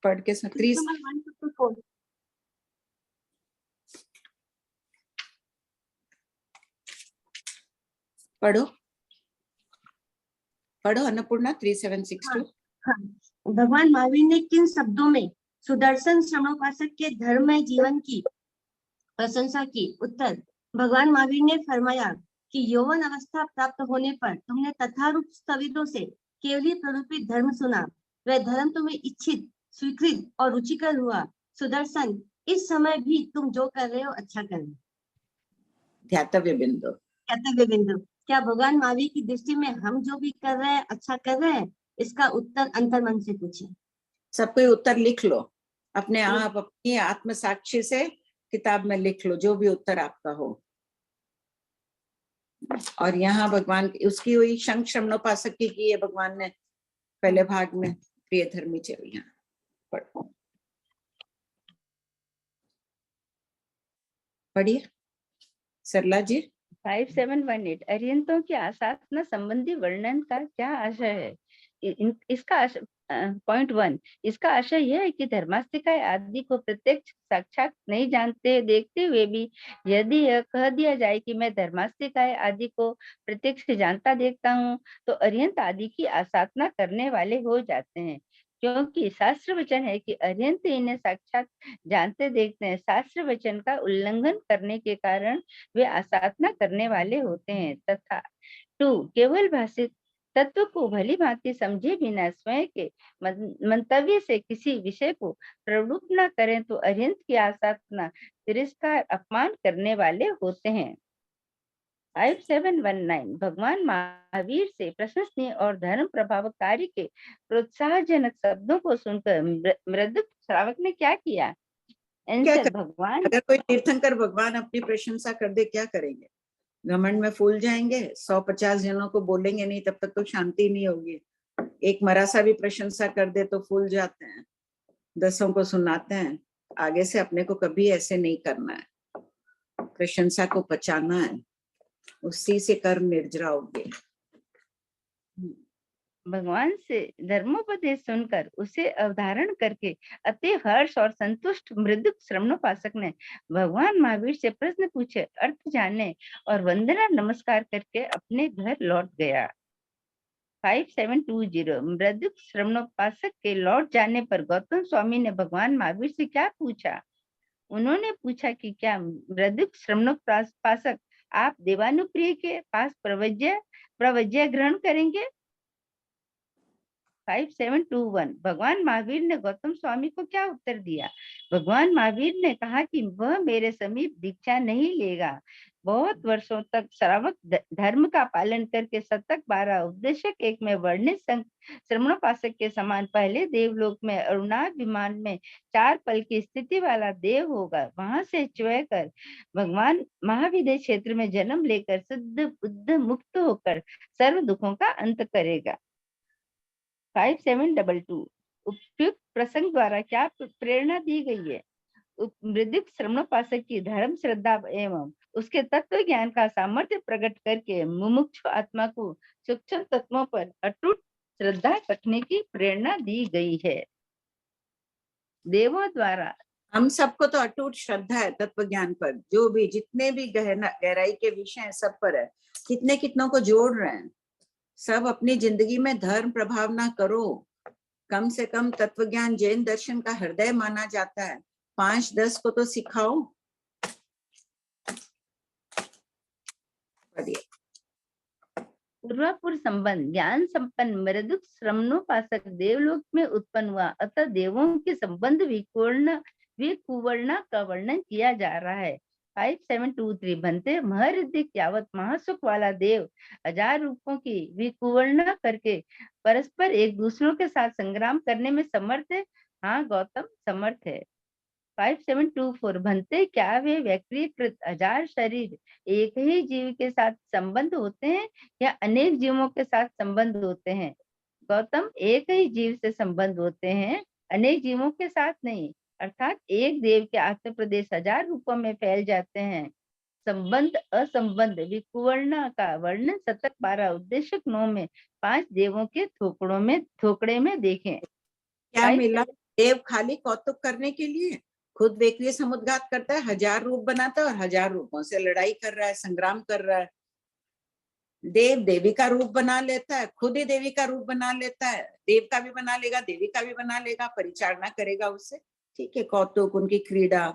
पढ़ के 3। नंबर 154। पढ़ो पढ़ो अन्नपूर्णा 3762। हाँ, भगवान महावीर ने किन शब्दों में सुदर्शन श्रवणोपासक के धर्ममय जीवन की प्रशंसा की? उत्तर, भगवान महावीर ने फरमाया कि यौवन अवस्था प्राप्त होने पर तुमने तथारूप स्थविरों से केवली प्ररूपित धर्म सुना, वह धर्म तुम्हें इच्छित, स्वीकृत और रुचिकर हुआ। सुदर्शन, इस समय भी तुम जो कर रहे हो अच्छा कर रहे हो। ध्यातव्य बिंदु। ध्यातव्य बिंदु, क्या भगवान महावीर की दृष्टि में हम जो भी कर रहे हैं अच्छा कर रहे हैं? इसका उत्तर अंतर्मन से पूछे। सब कोई उत्तर लिख लो अपने आप, अपनी आत्म साक्षी से किताब में लिख लो जो भी उत्तर आपका हो। और यहाँ भगवान उसकी हुई शंख श्रवणोपासक की है भगवान ने पहले भाग में, प्रिय धर्मी। चलो यहाँ पढ़ो, पढ़िए सरला जी। 5718 अरिहंतों की आसाधना संबंधी वर्णन का क्या आशय है? इसका पॉइंट 1, इसका आशय यह है कि धर्मास्तिकाएं आदि को प्रत्यक्ष साक्षात नहीं जानते देखते हुए भी यदि यह कह दिया जाए कि मैं धर्मास्तिकाएं आदि को प्रत्यक्ष जानता देखता हूँ, तो अरिहंत आदि की आसाधना करने वाले हो जाते हैं, क्योंकि शास्त्र वचन है कि अरिहंत इन्हें साक्षात जानते देखते हैं। शास्त्र वचन का उल्लंघन करने के कारण वे आसाधना करने वाले होते हैं। तथा 2, केवल भाषित तत्व को भली भांति समझे बिना स्वयं के मंतव्य से किसी विषय को प्रवृत्त न करें तो अरिहंत की आसाधना तिरस्कार अपमान करने वाले होते हैं। 5719 भगवान महावीर से प्रशंसनीय और धर्म प्रभावकारी के प्रोत्साहजनक शब्दों को सुनकर मृदुक श्रावक ने क्या किया? आंसर, भगवान अगर कोई तीर्थंकर भगवान अपनी प्रशंसा कर दे क्या करेंगे? घमंड में फूल जाएंगे, 150 जनों को बोलेंगे नहीं, तब तक तो शांति नहीं होगी। एक मरासा भी प्रशंसा कर दे तो फूल जाते हैं, 10 को सुनाते हैं। आगे से अपने को कभी ऐसे नहीं करना है, प्रशंसा को पचाना है, उसी से कर्म निर्जराओगे। भगवान से धर्मोपदेश सुनकर उसे अवधारण करके अति हर्ष और संतुष्ट मृदुक श्रवणोपासक ने भगवान महावीर से प्रश्न पूछे, अर्थ जाने और वंदना नमस्कार करके अपने घर लौट गया। 5720 मृदुक श्रवणोपासक के लौट जाने पर गौतम स्वामी ने भगवान महावीर से क्या पूछा? उन्होंने पूछा कि क्या मृदुक श्रवणोपासक आप देवानुप्रिय के पास प्रवज्य ग्रहण करेंगे? 5721 भगवान महावीर ने गौतम स्वामी को क्या उत्तर दिया? भगवान महावीर ने कहा कि वह मेरे समीप दीक्षा नहीं लेगा। बहुत वर्षों तक श्रावक धर्म का पालन करके शतक 12 उपदेशक एक में वर्णित श्रवणोपासक के समान पहले देवलोक में अरुणाभ विमान में 4 पल की स्थिति वाला देव होगा। वहां से च्वय कर भगवान महाविदय क्षेत्र में जन्म लेकर शुद्ध बुद्ध मुक्त होकर सर्व दुखों का अंत करेगा। 5722 उपयुक्त प्रसंग द्वारा क्या प्रेरणा दी गई है? मृदुक श्रवणोपासक की धर्म श्रद्धा एवं उसके तत्व ज्ञान का सामर्थ्य प्रकट करके मुमुक्षु आत्मा को सूक्ष्म तत्वों पर अटूट श्रद्धा रखने की प्रेरणा दी गई है। देवों द्वारा हम सबको तो अटूट श्रद्धा है तत्व ज्ञान पर, जो भी जितने भी गहराई के विषय हैं सब पर है। कितनों को जोड़ रहे हैं। सब अपनी जिंदगी में धर्म प्रभाव ना करो, कम से कम तत्व ज्ञान जैन दर्शन का हृदय माना जाता है। 5-10 को तो सिखाओ। पूर्वापुर संबंध ज्ञान संपन्न मृदुक श्रवणोपासक देवलोक में उत्पन्न हुआ, अतः देवों के संबंध विकुवर्णा का वर्णन किया जा रहा है। 5723 बनते महरिदिक यावत महासुख वाला देव 1000 रूपों की विकुवर्णा करके परस्पर एक दूसरों के साथ संग्राम करने में समर्थ है। हाँ गौतम समर्थ है। 5724 बनते क्या वे व्यक्तिकृत 1000 शरीर एक ही जीव के साथ संबंध होते हैं या अनेक जीवों के साथ संबंध होते हैं? गौतम एक ही जीव से संबंध होते हैं, अनेक जीवों के साथ नहीं। अर्थात एक देव के आत्म प्रदेश 1000 रूपों में फैल जाते हैं। संबंध असंबंध विकुवर्णा का वर्णन शतक 12 उपदेशक 9 में 5 देवों के थोकड़े में देखें। क्या मिला? देव खाली कौतुक करने के लिए खुद व्यक्ति समुद्घात करता है, 1000 रूप बनाता है और 1000 रूपों से लड़ाई कर रहा है, संग्राम कर रहा है। देव देवी का रूप बना लेता है, खुद ही देवी का रूप बना लेता है। देव का भी बना लेगा, देवी का भी बना लेगा, परिचालना करेगा उससे। ठीक है, कौतुक, उनकी क्रीड़ा।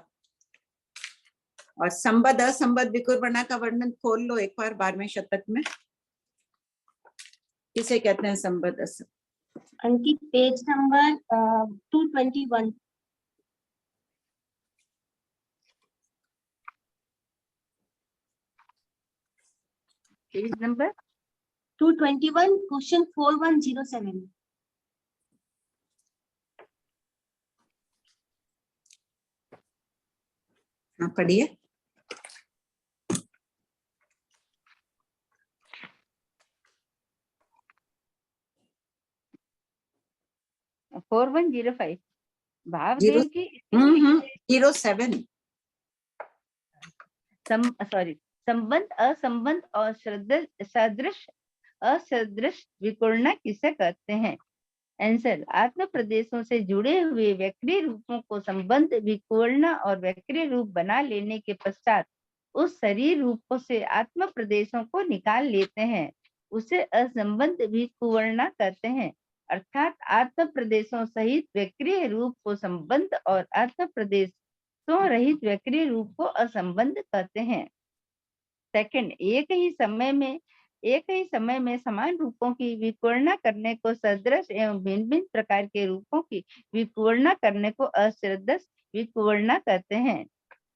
और संबद्ध असंबद्ध विकुर्वणा का वर्णन खोल लो एक बार 12वें शतक में। किसे कहते हैं संबद्ध असंबद्ध? Ankit page number 221। Page number 221 question 4107। हाँ पढ़िए। फोर 4105 भावदेव की 07 संबंध असंबंध और सदृश असदृश विकुर्णा किसे कहते हैं? आंसर, आत्म प्रदेशों से जुड़े हुए व्यक्ति रूपों को संबंध विकुर्णा और व्यक्ति रूप बना लेने के पश्चात उस शरीर रूपों से आत्म प्रदेशों को निकाल लेते हैं, उसे असंबंध विकुर्णा कहते हैं। अर्थात आत्म प्रदेशों सहित व्यक्ति रूप को संबंध और आत्म प्रदेशों रहित व्यक्ति रूप को असंबंध कहते हैं। सेकंड, एक ही समय में एक ही समय में समान रूपों की विपूर्णा करने को सदृश एवं भिन्न भिन्न प्रकार के रूपों की विपूर्णा करने को असदृश विपूर्णा कहते हैं।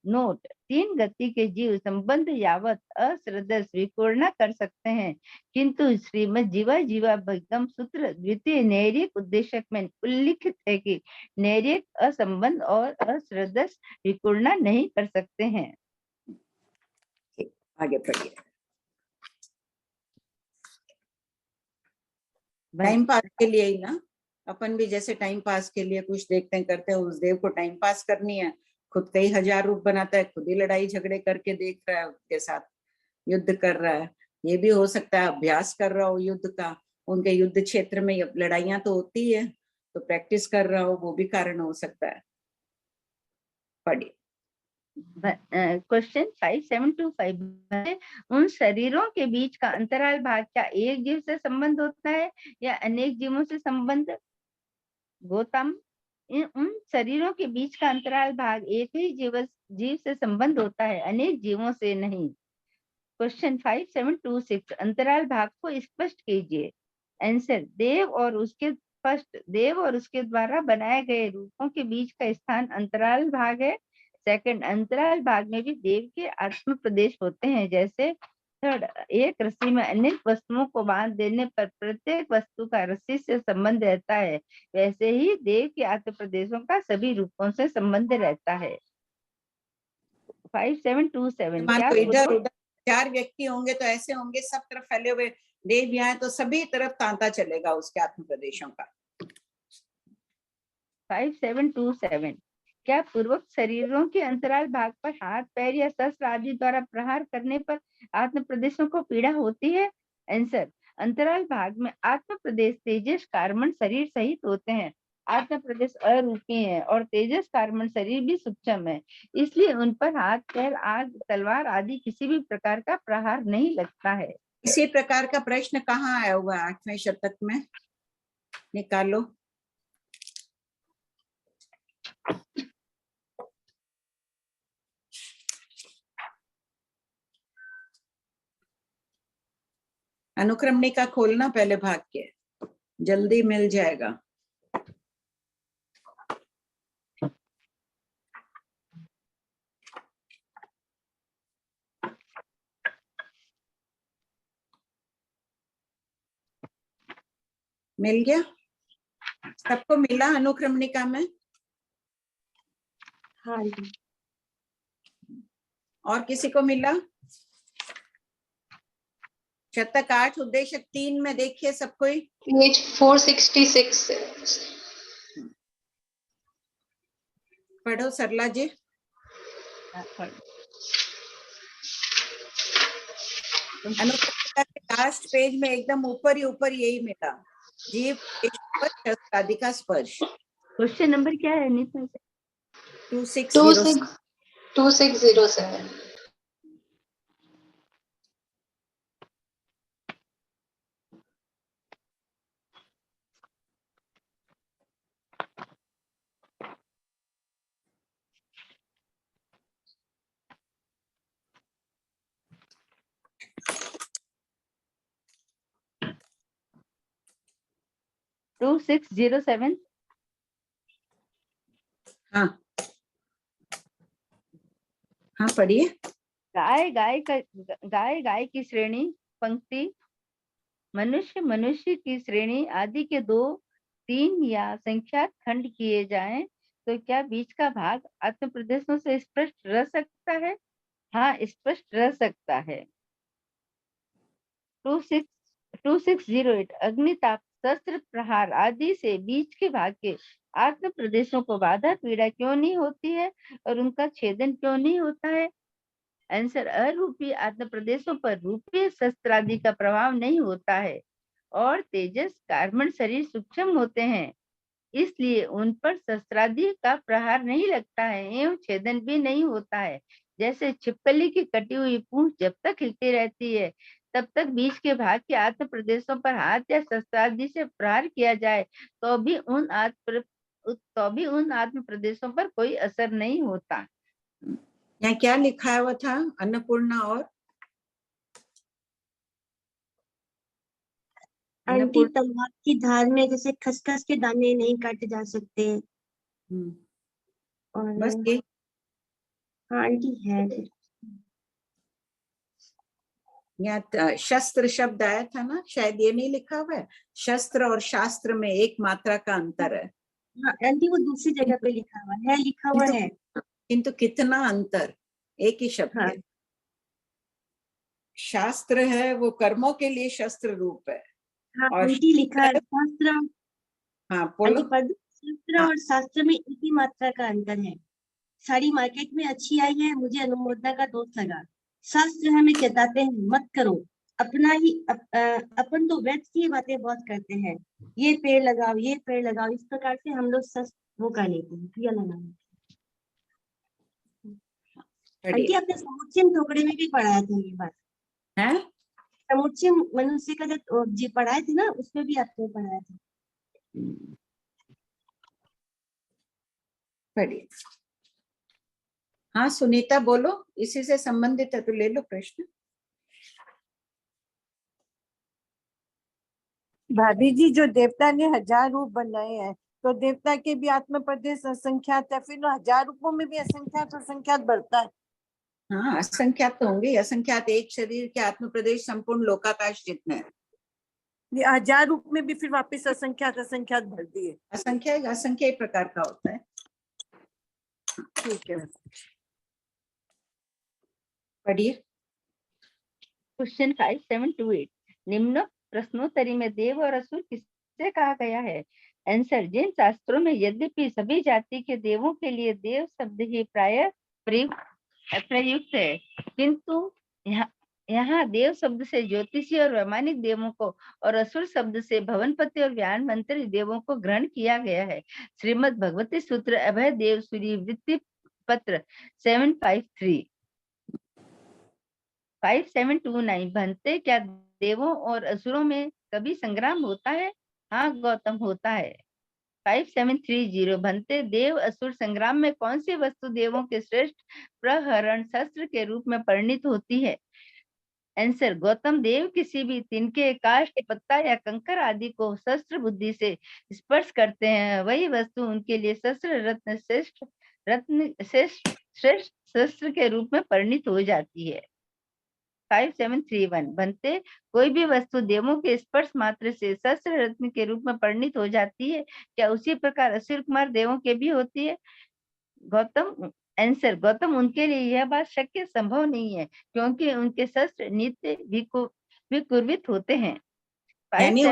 नोट, 3 गति के जीव संबंध यावत असदृश विपूर्णा कर सकते हैं, किंतु श्रीमद् जीवा जीवाभ्युदय सूत्र द्वितीय नैरिक उद्देशक में उल्लिखित है कि नैरिक असंबंध और असदृश विपूर्णा नहीं कर सकते हैं। आगे पढ़िए। टाइम पास के लिए ही ना, अपन भी जैसे टाइम पास के लिए कुछ देखते हैं करते हैं, उस देव को टाइम पास करनी है, खुद कई हजार रूप बनाता है, खुद ही लड़ाई झगड़े करके देख रहा है, उसके साथ युद्ध कर रहा है। ये भी हो सकता है अभ्यास कर रहा हो युद्ध का, उनके युद्ध क्षेत्र में लड़ाइयां तो होती है, तो प्रैक्टिस कर रहा हो, वो भी कारण हो सकता है। पढ़िए। क्वेश्चन 5725, उन शरीरों के बीच का अंतराल भाग क्या एक जीव से संबंध होता है या अनेक जीवों से संबंध? गौतम, उन शरीरों के बीच का अंतराल भाग एक ही जीव से संबंध होता है, अनेक जीवों से नहीं। क्वेश्चन 5726, अंतराल भाग को स्पष्ट कीजिए। आंसर, देव और उसके द्वारा बनाए गए रूपों के बीच का स्थान अंतराल भाग है। सेकंड, अंतराल भाग में भी देव के आत्म प्रदेश होते हैं। जैसे थर्ड, एक रस्सी में अनेक वस्तुओं को बांध देने पर प्रत्येक वस्तु का रस्सी से संबंध रहता है, वैसे ही देव के आत्म प्रदेशों का सभी रूपों से संबंध रहता है। 5727, क्या इधर उधर 4 व्यक्ति होंगे तो ऐसे होंगे, सब तरफ फैले हुए देव यहाँ है तो सभी तरफ तांता चलेगा उसके आत्म प्रदेशों का। 5727, क्या पूर्वक शरीरों के अंतराल भाग पर हाथ, पैर या शस्त्र आदि द्वारा प्रहार करने पर आत्म प्रदेशों को पीड़ा होती है? आंसर, अंतराल भाग में आत्म प्रदेश तेजस कार्बन शरीर सहित होते हैं। आत्म प्रदेश अरूपी है और तेजस कार्बन शरीर भी सूक्ष्म है, इसलिए उन पर हाथ, पैर, आग, तलवार आदि किसी भी प्रकार का प्रहार नहीं लगता है। इसी प्रकार का प्रश्न कहाँ आया हुआ है 8वें शतक में? निकालो। अनुक्रमणिका खोलना पहले भाग के, जल्दी मिल जाएगा। मिल गया? सबको मिला अनुक्रमणिका में? हाँ जी। और किसी को मिला? शतक 8 उद्देश्य 3 में देखिए सब कोई। पेज 466 पढ़ो सरला जी। अनुक्रमणिका के लास्ट पेज में एकदम ऊपर ही ऊपर यही मिला, जीव शस्त्र आदि का स्पर्श। क्वेश्चन नंबर क्या है नीता? 2607। 2607। टू 2607। हाँ हाँ पढ़िए। गाय की श्रेणी, पंक्ति, मनुष्य की श्रेणी आदि के 2, 3 या संख्यात खंड किए जाएं तो क्या बीच का भाग आत्म प्रदेशों से स्पष्ट रह सकता है? हाँ, स्पष्ट रह सकता है। 2608, अग्निताप, शस्त्र प्रहार आदि से बीच के भाग के आत्म प्रदेशों को बाधा पीड़ा क्यों नहीं होती है और उनका छेदन क्यों नहीं होता है? आंसर, अरूपी आत्म प्रदेशों पर रूपीय शस्त्र आदि का प्रभाव नहीं होता है और तेजस कार्बन शरीर सूक्ष्म होते हैं, इसलिए उन पर शस्त्रादि का प्रहार नहीं लगता है एवं छेदन भी नहीं होता है। जैसे छिपकली की कटी हुई पूंछ जब तक हिलती रहती है तब तक बीच के भाग के आत्म प्रदेशों पर हाथ या शस्त्रादि से प्रहार किया जाए तो भी उन आत्म प्रदेशों पर कोई असर नहीं होता। यहाँ क्या लिखा हुआ था? अन्नपूर्णा और आंटी तलवार की धार में जैसे खसखस के दाने नहीं काटे जा सकते। और बस ये हाँ आंटी है। यहाँ शस्त्र शब्द आया था ना, शायद ये नहीं लिखा हुआ है, शस्त्र और शास्त्र में एक मात्रा का अंतर है। हाँ आंटी वो दूसरी जगह पे लिखा हुआ है, लिखा हुआ है। किंतु कितना अंतर, एक ही शब्द हाँ। है। शास्त्र है वो कर्मों के लिए शस्त्र रूप है। हाँ और आंटी लिखा है शास्त्र। हाँ आंटी बोलो। पद शास्त्र और शास्त्र में एक ही मात्रा का अंतर है। साड़ी मार्केट में अच्छी आई है, मुझे अनुमोदना का दोष लगा। शास्त्र हमें चेताते हैं मत करो, अपना ही अपन तो व्यर्थ की बातें बहुत करते हैं, ये पेड़ लगाओ ये पेड़ लगाओ, इस प्रकार से हम लोग शास्त्र वो कर लेते हैं, क्रिया लगाना। आंटी आपने समुच्चय टुकड़े में भी पढ़ाया था ये बात है समुच्चय मनुष्य का जो जी पढ़ाए थे ना, उसमें भी आपने पढ़ाया था। पढ़िए। हाँ सुनीता बोलो, इसी से संबंधित है तो ले लो प्रश्न। भाभी जी, जो देवता ने 1000 रूप बनाए हैं, तो देवता के भी आत्म प्रदेश असंख्यात है, फिर 1000 रूपों में भी असंख्यात असंख्यात बढ़ता है। हाँ असंख्यात तो होंगे, असंख्यात एक शरीर के आत्म प्रदेश संपूर्ण लोकाकाश जितने हैं। ये 1000 रूप में भी फिर वापस असंख्यात असंख्यात बढ़ दिए। असंख्य असंख्य प्रकार का होता है। ठीक है, पढ़िए। क्वेश्चन 5728 निम्न प्रश्नोत्तरी में देव और असुर किससे कहा गया है? आंसर, जिन शास्त्रों में यद्यपि सभी जाति के देवों के लिए देव शब्द ही प्राय प्रयुक्त है, किंतु यहाँ देव शब्द से ज्योतिषी और वैमानिक देवों को और असुर शब्द से भवनपति और व्यान मंत्री देवों को ग्रहण किया गया है। श्रीमद् भगवती सूत्र अभय देव सूर्य वृत्ति पत्र 753 5729 भंते, क्या देवों और असुरों में कभी संग्राम होता है? हाँ गौतम, होता है। 5730 भंते, देव असुर संग्राम में कौन सी वस्तु देवों के श्रेष्ठ प्रहरण शस्त्र के रूप में परिणित होती है? आंसर, गौतम, देव किसी भी तिनके, काष्ठ, पत्ता या कंकर आदि को शस्त्र बुद्धि से स्पर्श करते हैं, वही वस्तु उनके लिए शस्त्र रत्न श्रेष्ठ शस्त्र के रूप में परिणित हो जाती है। 5731 बनते, कोई भी वस्तु देवों के स्पर्श मात्र से शस्त्र रत्न के रूप में परिणित हो जाती है, क्या उसी प्रकार असुर कुमार देवों के भी होती है? गौतम, आंसर, गौतम, उनके लिए यह बात शक्य संभव नहीं है, क्योंकि उनके शस्त्र नित्य विकुर्वित होते हैं। यानी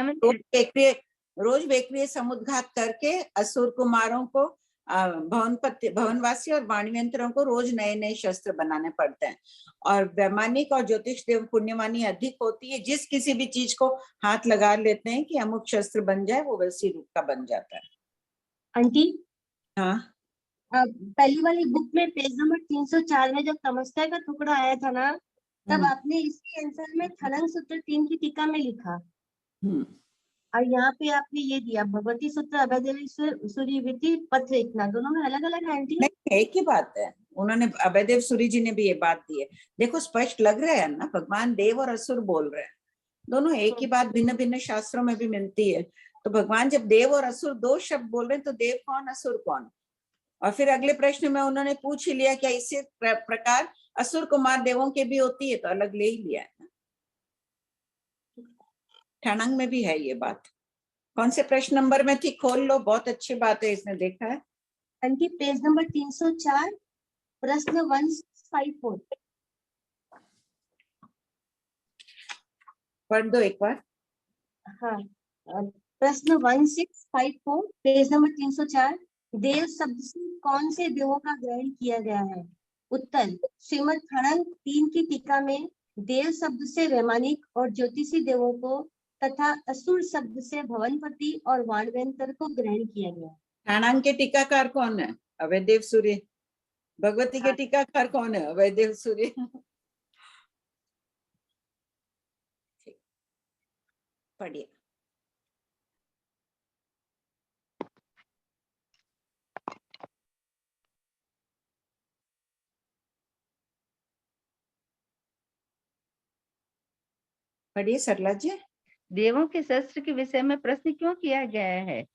रोज बेक्रिय समुद्घात करके असुर कुमारों को भवनवासी और वाणियंत्रों को रोज नए नए शस्त्र बनाने पड़ते हैं, और वैमानिक और ज्योतिष देव पुण्यवानी अधिक होती है, जिस किसी भी चीज को हाथ लगा लेते हैं कि अमुक शस्त्र बन जाए, वो वैसी रूप का बन जाता है। आंटी, हाँ पहली वाली बुक में पेज नंबर 304 में जब तमस्या का टुकड़ा आया था ना, तब आपने इसके आंसर में थलन सूत्र 3 की टीका में लिखा, और यहाँ पे आपने ये दिया भगवती सूत्र अभयदेव सूर्यवृत्ति पत्र, इतना दोनों में अलग अलग है आंटी? नहीं, एक ही बात है। उन्होंने अभयदेव सूर्य जी ने भी ये बात दी है। देखो स्पष्ट लग रहा है ना, भगवान देव और असुर बोल रहे हैं, दोनों एक ही बात भिन्न भिन्न शास्त्रों में भी मिलती है। तो भगवान जब देव और असुर दो शब्द बोल रहे हैं, तो देव कौन असुर कौन? और फिर अगले प्रश्न में उन्होंने पूछ ही लिया क्या इसी प्रकार असुर कुमार देवों के भी होती है, तो अलग ले ही लिया है ना। ठणंग में भी है ये बात। कौन से प्रश्न नंबर में थी, खोल लो, बहुत अच्छी बात है, इसने देखा है। आंटी पेज नंबर 304 प्रश्न 154 पढ़ दो एक बार। हाँ, प्रश्न 1654 पेज नंबर 304, देव शब्द से कौन से देवों का ग्रहण किया गया है? उत्तर, श्रीमद् खड़ंग 3 की टीका में देव शब्द से वैमानिक और ज्योतिषी देवों को तथा असुर शब्द से भवनपति और वाणवेंतर को ग्रहण किया गया। ठणांग के टीकाकार कौन है? अभयदेव सूर्य। भगवती के टीकाकार कौन है? अभयदेव सूर्य। पढ़िए। पढ़िए सरला जी। देवों के शस्त्र के विषय में प्रश्न क्यों किया गया है?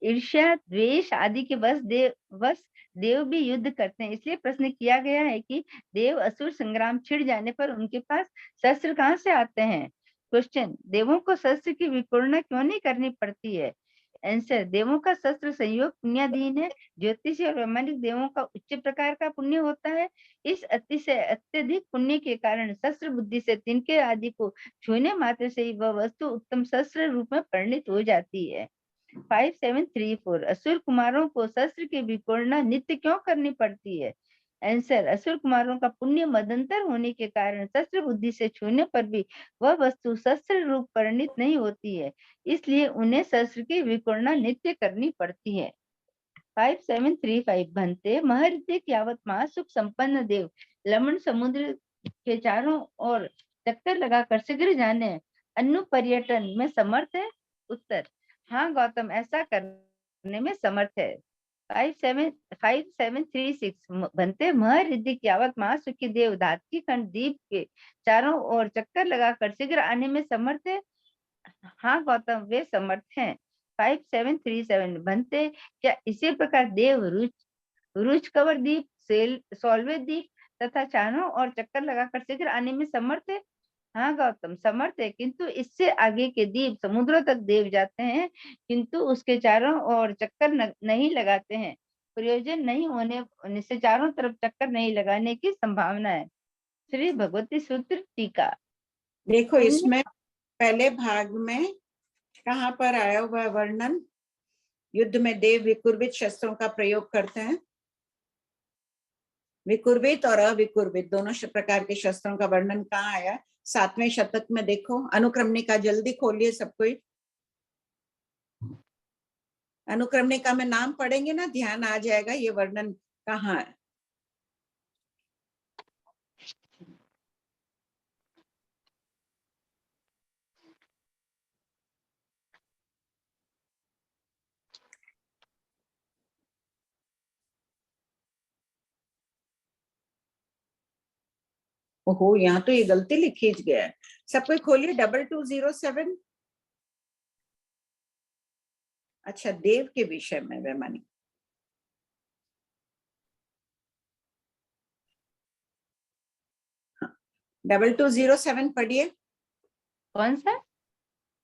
ईर्ष्या, द्वेष आदि के वश देव भी युद्ध करते हैं, इसलिए प्रश्न किया गया है कि देव असुर संग्राम छिड़ जाने पर उनके पास शस्त्र कहाँ से आते हैं? क्वेश्चन, देवों को शस्त्र की विकुर्णा क्यों नहीं करनी पड़ती है? आंसर, देवों का शस्त्र संयोग पुण्याधीन है। ज्योतिषी और वैमानिक देवों का उच्च प्रकार का पुण्य होता है। इस अत्यधिक पुण्य के कारण शस्त्र बुद्धि से तिनके आदि को छूने मात्र से ही वह वस्तु उत्तम शस्त्र रूप में परिणित हो जाती है। 5734 असुर कुमारों को शस्त्र की विकुर्णा नित्य क्यों करनी पड़ती है? आंसर, असुर कुमारों का पुण्य मदंतर होने के कारण शस्त्र बुद्धि से छूने पर भी वह वस्तु शस्त्र रूप परिणित नहीं होती है, इसलिए उन्हें शस्त्र की विकुर्णा नित्य करनी पड़ती है। 5735 भंते महर्षि यावत महासुख संपन्न देव लमन समुद्र के चारों ओर चक्कर लगाकर शीघ्र जाने अनु पर्यटन में समर्थ है? उत्तर, हाँ गौतम, ऐसा करने में समर्थ है। 5736 बनते महरिद्धि यावत महासुखी देव धातकी खंड द्वीप के चारों ओर चक्कर लगाकर शीघ्र आने में समर्थ है? हाँ गौतम, वे समर्थ हैं। 5737 बनते, क्या इसी प्रकार देव रुच कवर द्वीप, सोलवे द्वीप तथा चारों ओर चक्कर लगाकर शीघ्र आने में समर्थ है? हाँ गौतम, समर्थ है, किंतु इससे आगे के द्वीप समुद्रों तक देव जाते हैं, किंतु उसके चारों ओर चक्कर नहीं लगाते हैं। प्रयोजन नहीं होने से चारों तरफ चक्कर नहीं लगाने की संभावना है। श्री भगवती सूत्र टीका। देखो, इसमें पहले भाग में कहाँ पर आया हुआ वर्णन? युद्ध में देव विकुर्वित शस्त्रों का प्रयोग करते हैं। विकुर्वित और अविकुर्वित दोनों प्रकार के शस्त्रों का वर्णन कहाँ आया? 7वें शतक में देखो। अनुक्रमणिका जल्दी खोलिए सब कोई। अनुक्रमणिका में नाम पढ़ेंगे ना, ध्यान आ जाएगा ये वर्णन कहाँ है। ओहो, यहाँ तो ये गलती लिखी गया है। सब कोई खोलिए 2207। अच्छा, देव के विषय में वैमानिक। हाँ, 2207 पढ़िए। कौन सा?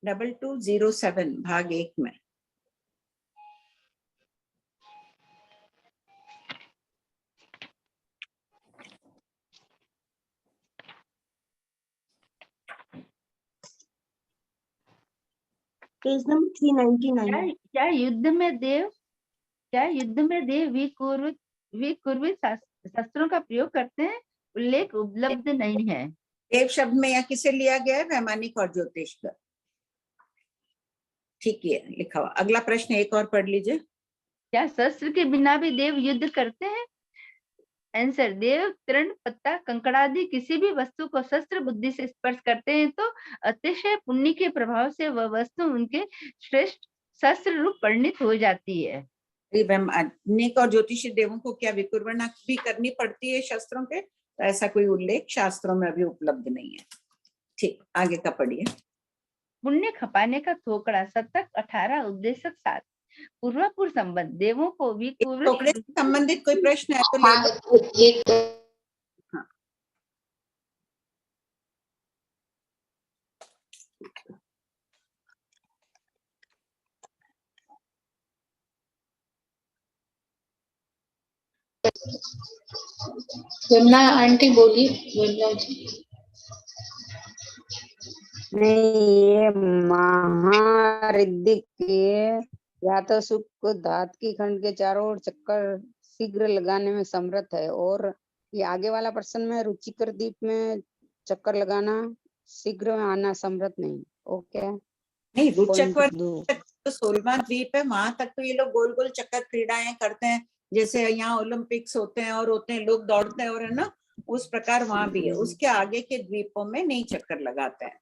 2207 भाग 1 में। Page number 399। क्या युद्ध में देव विकुर्वित शस्त्रों का प्रयोग करते हैं? उल्लेख उपलब्ध नहीं है। देव शब्द में यहाँ किसे लिया गया है? वैमानिक और ज्योतिष का। ठीक है, लिखा हुआ। अगला प्रश्न एक और पढ़ लीजिए। क्या शस्त्र के बिना भी देव युद्ध करते हैं? आंसर, देव तृण, पत्ता, कंकड़ादि किसी भी वस्तु को शस्त्र बुद्धि से स्पर्श करते हैं तो अतिशय पुण्य के प्रभाव से वह वस्तु उनके श्रेष्ठ शस्त्र रूप परिणित हो जाती है। वैमानिक और ज्योतिषी देवों को क्या विकुर्वणा भी करनी पड़ती है शस्त्रों के? तो ऐसा कोई उल्लेख शास्त्रों में अभी उपलब्ध नहीं है। ठीक, आगे का पढ़िए। पुण्य खपाने का थोकड़ा, शतक 18, उद्देशक 7। पूर्वापुर संबंध, देवों को टोकरे से संबंधित कोई प्रश्न है तो ले लो। हाँ। विमला आंटी बोलिए। विमला जी। नहीं, ये महारिद्धि के या तो सुख धात की खंड के चारों ओर चक्कर शीघ्र लगाने में समर्थ है, और ये आगे वाला प्रश्न में रुचिकर द्वीप में चक्कर लगाना शीघ्र में आना समर्थ नहीं। ओके, नहीं, रुचक तो 16वां द्वीप है, वहां तक तो ये लोग गोल गोल चक्कर क्रीड़ाएं करते हैं, जैसे यहाँ ओलंपिक्स होते हैं और होते हैं, लोग दौड़ते हैं, और है ना, उस प्रकार वहां भी है। उसके आगे के द्वीपों में नहीं चक्कर लगाते हैं।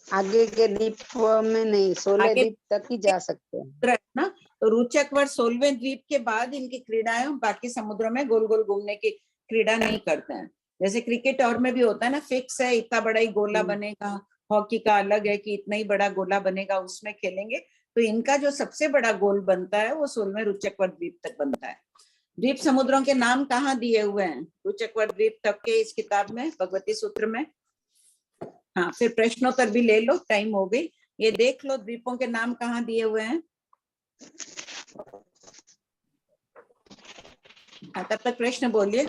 आगे के द्वीप में नहीं, 16 द्वीप तक ही जा सकते हैं ना। तो रुचक वर 16वें द्वीप के बाद इनकी क्रीड़ाएं बाकी समुद्रों में गोल गोल घूमने की क्रीड़ा नहीं करते हैं। जैसे क्रिकेट और में भी होता है ना, फिक्स है, इतना बड़ा ही गोला बनेगा हॉकी का अलग है कि इतना ही बड़ा गोला बनेगा उसमें खेलेंगे। तो इनका जो सबसे बड़ा गोल बनता है वो 16वें रुचकवर द्वीप तक बनता है। द्वीप समुद्रों के नाम कहाँ दिए हुए हैं रुचकवर द्वीप तक के इस किताब में, भगवती सूत्र में? हाँ, फिर प्रश्नोत्तर भी ले लो, टाइम हो गई। ये देख लो द्वीपों के नाम कहाँ दिए हुए हैं। हाँ, तब तक प्रश्न बोलिए।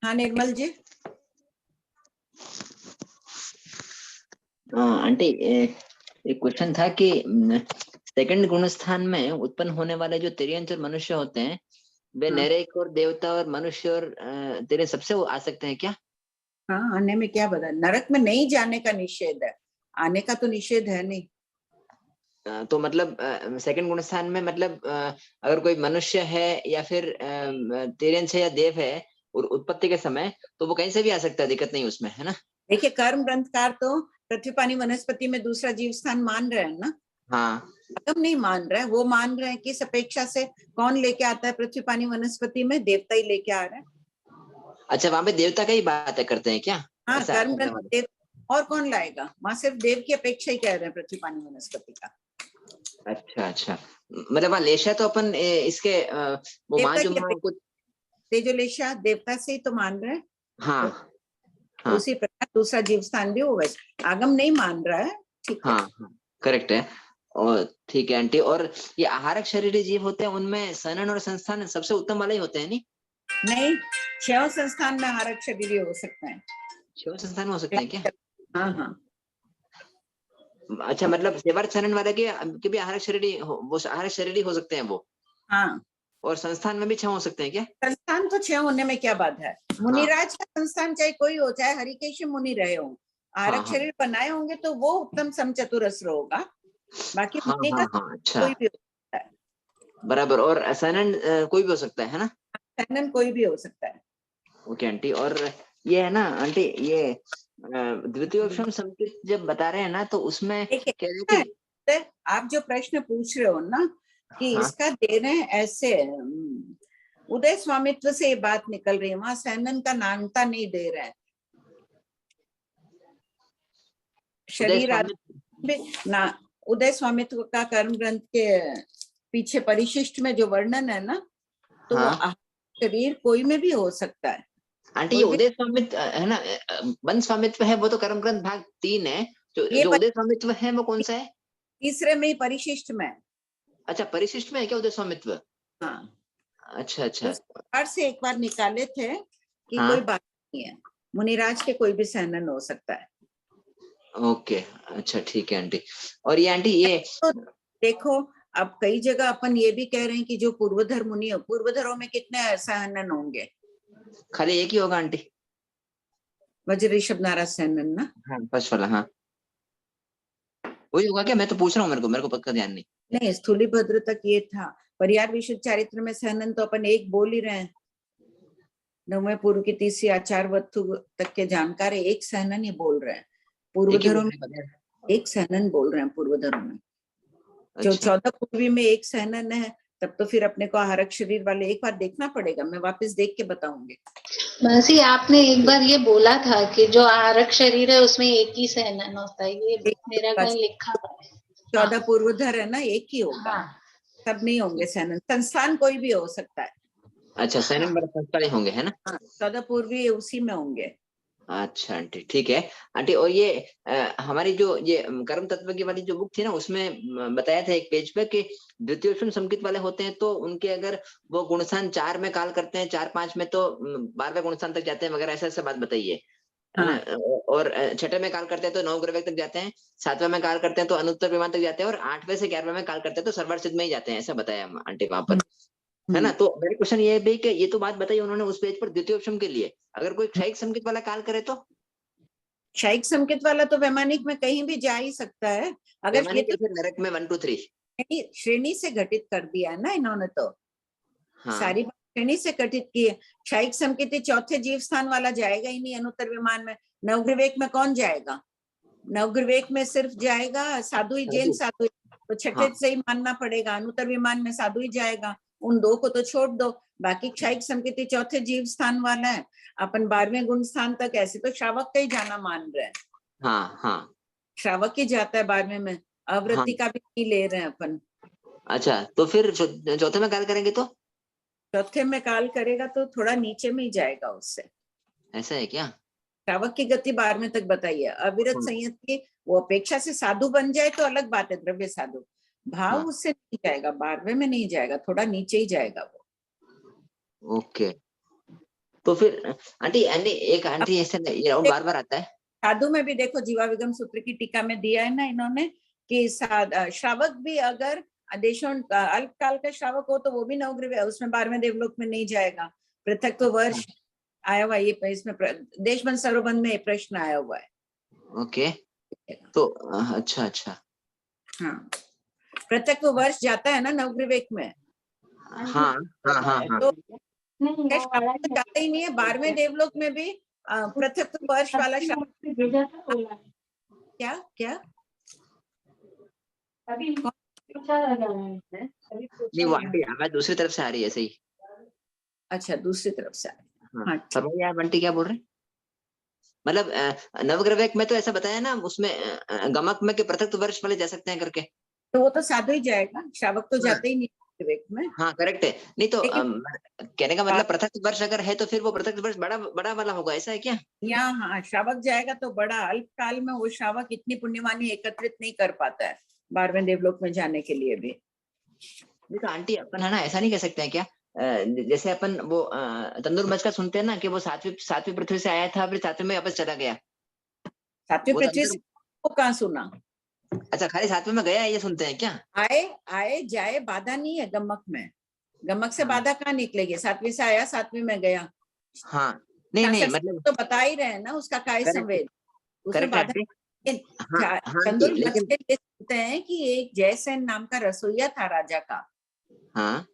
हाँ निर्मल जी। आंटी एक क्वेश्चन था कि सेकंड गुणस्थान में उत्पन्न होने वाले जो तिर्यंच और मनुष्य होते हैं वे हाँ। नरेक और देवता और मनुष्य और तेरे सबसे वो आ सकते हैं क्या? हाँ, आने में क्या बता, नरक में नहीं जाने का निषेध है, आने का तो निषेध है नहीं। तो मतलब सेकंड गुणस्थान में मतलब अगर कोई मनुष्य है या फिर तिर्यंच है या देव है और उत्पत्ति के समय, तो वो कहीं से भी आ सकता है, दिक्कत नहीं उसमें, है ना? देखिए कर्म ग्रंथकार तो पृथ्वी पानी वनस्पति में दूसरा जीव स्थान मान रहे हैं ना। हाँ, आगम नहीं मान रहा है, वो मान रहे हैं कि इस अपेक्षा से कौन लेके आता है पृथ्वी पानी वनस्पति में, देवता ही लेके आ रहा है। अच्छा, वहां पे देवता का ही बात करते हैं क्या? हाँ, ऐसा कर्म ग्रंथ देव, और कौन लाएगा, वहां सिर्फ देव की अपेक्षा ही कह रहे हैं पृथ्वी पानी वनस्पति का। अच्छा अच्छा, मतलब वहाँ लेशा तो अपन इसके वो देवता माँ जो की माँ कुछ, तेजोलेशा देवता से ही तो मान रहे हैं। हाँ तो हाँ उसी प्रकार दूसरा जीव स्थान भी होगा, आगम नहीं मान रहा है। ठीक है। हाँ हाँ, करेक्ट है। और ठीक है आंटी, और ये आहारक शरीरी जीव होते हैं उनमें सनन और संस्थान सबसे उत्तम वाले ही होते हैं, नहीं? 6 संस्थान में आहारक शरीर हो सकता है। 6 संस्थान में हो सकते हैं क्या? हाँ हाँ, अच्छा, मतलब सेवार्थ सनन वाले के भी आहारक शरीरी वो आहारक शरीरी हो सकते हैं वो, हाँ। और संस्थान में भी 6 हो सकते हैं क्या? संस्थान तो 6 होने में क्या बात है, मुनिराज का संस्थान चाहे कोई हो, चाहे हरिकेश मुनि रहे हो, आहारक हाँ। शरीर बनाए होंगे तो वो उत्तम समचतुरस्र होगा। बाकी हाँ मुनि हाँ का हाँ, अच्छा, कोई भी हो सकता है, बराबर। और सनन कोई भी हो सकता है ना? सनन कोई भी हो सकता है। ओके आंटी, और ये है ना आंटी, ये द्वितीयोपम संकेत जब बता रहे हैं ना, तो उसमें देखिए कह रहे कि आप जो प्रश्न पूछ रहे हो ना कि हाँ इसका दे रहे हैं ऐसे, उदय स्वामित्व से ये बात निकल रही है, वहां सैनन का नानता नहीं दे रहे हैं। उदय शरीर स्वामित्व, ना, उदय स्वामित्व का कर्म ग्रंथ के पीछे परिशिष्ट में जो वर्णन है ना, तो हाँ वो शरीर कोई में भी हो सकता है। आंटी, ये उदय स्वामित्व है ना, वन स्वामित्व है वो तो कर्म ग्रंथ भाग 3 है, जो उदय स्वामित्व है वो कौन सा है? तीसरे में ही परिशिष्ट में। अच्छा, परिशिष्ट में है क्या उदय स्वामित्व? हाँ, अच्छा अच्छा, उस बार से एक बार निकाले थे कि हाँ कोई बात नहीं है, मुनिराज के कोई भी सैनन हो सकता है। ओके, अच्छा ठीक है आंटी। और ये आंटी ये तो देखो अब कई जगह अपन ये भी कह रहे हैं कि जो पूर्वधर मुनि हो, पूर्वधरों में कितने सैनन होंगे? खाली एक ही होगा आंटी? वज्र ऋषभ नाराज सैनन ना। हाँ, फर्स्ट वाला, हाँ वही होगा क्या? मैं तो पूछ रहा हूँ, मेरे को पक्का ध्यान नहीं। नहीं, स्थूलिभद्र तक ये था, परियार विशुद्ध चारित्र में सहनन तो अपन एक बोल ही रहे हैं, 9वें पूर्व की तीसरी आचार वस्तु तक के जानकार एक सहनन ही बोल रहे हैं, पूर्वधरों में एक सहनन बोल रहे हैं, पूर्वधरों में जो 14 पूर्वी में एक सहनन है, तब तो फिर अपने को आहारक शरीर वाले एक बार देखना पड़ेगा, मैं वापस देख के बताऊंगी। मासी, आपने एक बार ये बोला था कि जो आहारक शरीर है उसमें एक ही सहनन होता है, ये मेरा कहीं लिखा हुआ है। 14 पूर्वधर है ना, एक ही होगा। हाँ। सब नहीं होंगे सहनन, संस्थान कोई भी हो सकता है। अच्छा, सैनन बड़े संस्कारी होंगे, है ना? 14 पूर्वी उसी में होंगे। अच्छा आंटी, ठीक है आंटी। और ये हमारी जो ये कर्म तत्व की वाली जो बुक थी ना, उसमें बताया था एक पेज पे कि द्वितीयोपम संकेत वाले होते हैं तो उनके अगर वो गुणस्थान 4 में काल करते हैं, 4-5 में तो 12वें गुणस्थान तक जाते हैं वगैरह, ऐसा बात बताइए, है ना? और 6ठे में काल करते हैं तो 9 ग्रह तक जाते हैं, 7वें में काल करते हैं तो अनुत्तर विमान तक जाते हैं, और 8वें से 11वें में काल करते हैं तो सर्वर सिद्ध में ही जाते हैं, ऐसा बताया आंटी वहां पर, है ना? तो मेरा क्वेश्चन ये है भी कि ये तो बात बताई उन्होंने उस पेज पर द्वितीयोपम के लिए, अगर कोई क्षयिक संकेत वाला काल करे तो? क्षयिक संकेत वाला तो वैमानिक में कहीं भी जा ही सकता है, अगर ये वैमानिक तो फिर नरक में 1 2 3 श्रेणी से घटित कर दिया है ना इन्होंने, तो हाँ सारी बात श्रेणी से घटित की है। क्षयिक संकेत चौथे जीव स्थान वाला जाएगा ही नहीं अनुत्तर विमान में। नवग्रवेक में कौन जाएगा? नवग्रवेक में सिर्फ जाएगा साधु ही, जैन साधु ही, तो छठे हाँ से ही मानना पड़ेगा, अनुत्तर विमान में साधु ही जाएगा, उन 2 को तो छोड़ दो। बाकी क्षयिक संकेत चौथे जीव स्थान वाला है, अपन 12वें गुण स्थान तक ऐसे तो श्रावक का ही जाना मान रहे हैं। हाँ हाँ श्रावक ही जाता है 12वें में, आवृत्ति का भी नहीं ले रहे हैं अपन। अच्छा, तो फिर चौथे में काल करेंगे तो चौथे में काल करेगा तो थोड़ा नीचे में ही जाएगा उससे। ऐसा है क्या? श्रावक की गति 12वें तक बताइए। अविरत संयत की वो अपेक्षा से साधु बन जाए तो अलग बात है, द्रव्य साधु। भाव हाँ। उससे नहीं जाएगा, 12वें में नहीं जाएगा, थोड़ा नीचे ही जाएगा वो। ओके, तो फिर आंटी आंटी एक आंटी ऐसे ये राउंड बार बार आता है। साधु में भी देखो, जीवा विगम सूत्र की टीका में दिया है ना इन्होंने कि श्रावक भी अगर देशों अल्पकाल का श्रावक हो तो वो भी नवग्रह, उसमें 12वें देवलोक में नहीं जाएगा। पृथक तो वर्ष आया हुआ है, ये इसमें देशबंध सर्वबंध में प्रश्न आया हुआ है। ओके, तो अच्छा अच्छा, हाँ, पृथक तो वर्ष जाता है ना नवग्रह में। हाँ हाँ हाँ हाँ, तो जाता ही नहीं है। 12वें देवलोक में भी पृथक तो वर्ष वाला क्या क्या नहीं वो आंटी आवाज दूसरी तरफ से आ रही है सही। अच्छा, दूसरी तरफ से आ रही है। हाँ, फरमाइए आप आंटी क्या बोल रहे हैं? मतलब नवग्रह में तो ऐसा बताया ना उसमें गमक में कि पृथक वर्ष वाले जा सकते हैं करके। तो वो तो साधु ही जाएगा, श्रावक तो जाते ही नहीं विवेक में। हाँ करेक्ट है। नहीं तो कहने का मतलब पृथक वर्ष अगर है तो फिर वो पृथक वर्ष बड़ा बड़ा वाला होगा, ऐसा है क्या? यहाँ हाँ, श्रावक जाएगा तो बड़ा। अल्पकाल में वो श्रावक इतनी पुण्यवानी एकत्रित नहीं कर पाता है 12वें देवलोक में जाने के लिए भी। नहीं तो आंटी अपन है ना ऐसा नहीं कह सकते हैं क्या, जैसे अपन वो तंदूर मच का सुनते हैं ना कि वो सातवीं पृथ्वी से आया था फिर 7वें में वापस चला गया। 7वीं पृथ्वी से वो कहाँ सुना? अच्छा, खाली 7वें में गया है ये सुनते हैं क्या? आए जाए बाधा नहीं है गमक में। गमक से बाधा कहाँ निकलेगी? 7वीं से आया 7वीं में गया। हाँ नहीं मतलब तो बता ही रहे हैं ना उसका काय संवेद, उसमें बाधा। तंदूर मच के लिए सुनते हैं कि एक जयसेन नाम का रसोइया था राजा का। हाँ,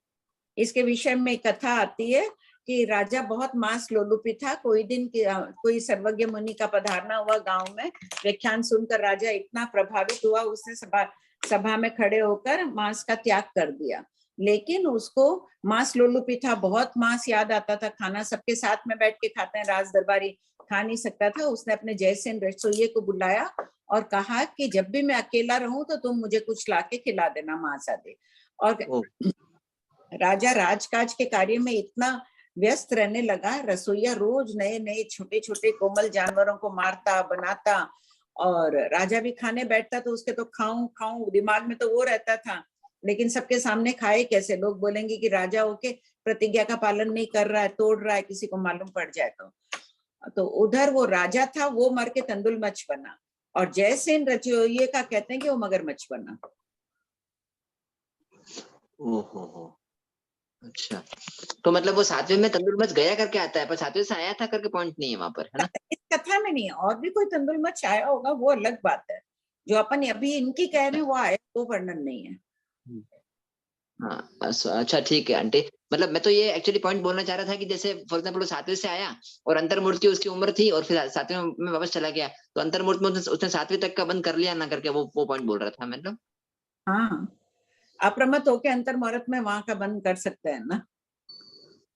इसके विषय में कथा आती है कि राजा बहुत मांस लोलुपी था। कोई दिन कोई सर्वज्ञ मुनि का पधारना हुआ गांव में। व्याख्यान सुनकर राजा इतना प्रभावित हुआ, उसने सभा में खड़े होकर मांस का त्याग कर दिया। लेकिन उसको मांस लोलुपी था, बहुत मांस याद आता था। खाना सबके साथ में बैठ के खाते हैं, राज दरबारी खा नहीं सकता था। उसने अपने जयसेन रसोइये को बुलाया और कहा कि जब भी मैं अकेला रहूं तो तुम मुझे कुछ लाके खिला देना, मांस आदि। और राजा राजकाज के कार्य में इतना व्यस्त रहने लगा, रसोइया रोज नए नए छोटे छोटे कोमल जानवरों को मारता बनाता, और राजा भी खाने बैठता तो उसके तो खाऊं खाऊं दिमाग में तो वो रहता था। लेकिन सबके सामने खाए कैसे? लोग बोलेंगे कि राजा होके प्रतिज्ञा का पालन नहीं कर रहा है, तोड़ रहा है, किसी को मालूम पड़ जाए तो उधर वो राजा था, वो मर के तंदुल मच बना, और जयसेन रचोइये का कहते हैं कि वो मगरमच्छ बना। ओहो, अच्छा, तो मतलब वो 7वें में तंदुल मच गया करके आता है, पर 7वें से आया था करके पॉइंट नहीं है वहां पर, है ना? इस कथा में नहीं है, और भी कोई तंदुल मच आया होगा, वो अलग बात है। जो अपन अभी इनकी कह रहे हैं वो आया, वो वर्णन नहीं है। हाँ अच्छा ठीक है आंटी। मतलब मैं तो ये एक्चुअली पॉइंट बोलना चाह रहा था कि जैसे फॉर एग्जाम्पल 7वें से आया और अंतर्मूर्ति उसकी उम्र थी और फिर 7वें में वापस चला गया, तो अंतर्मूर्ति में उसने 7वीं तक का बंद कर लिया ना करके, वो पॉइंट बोल रहा था मतलब। हाँ, अप्रमत होके अंतर्मुहूर्त में वहां का बंद कर सकते हैं ना।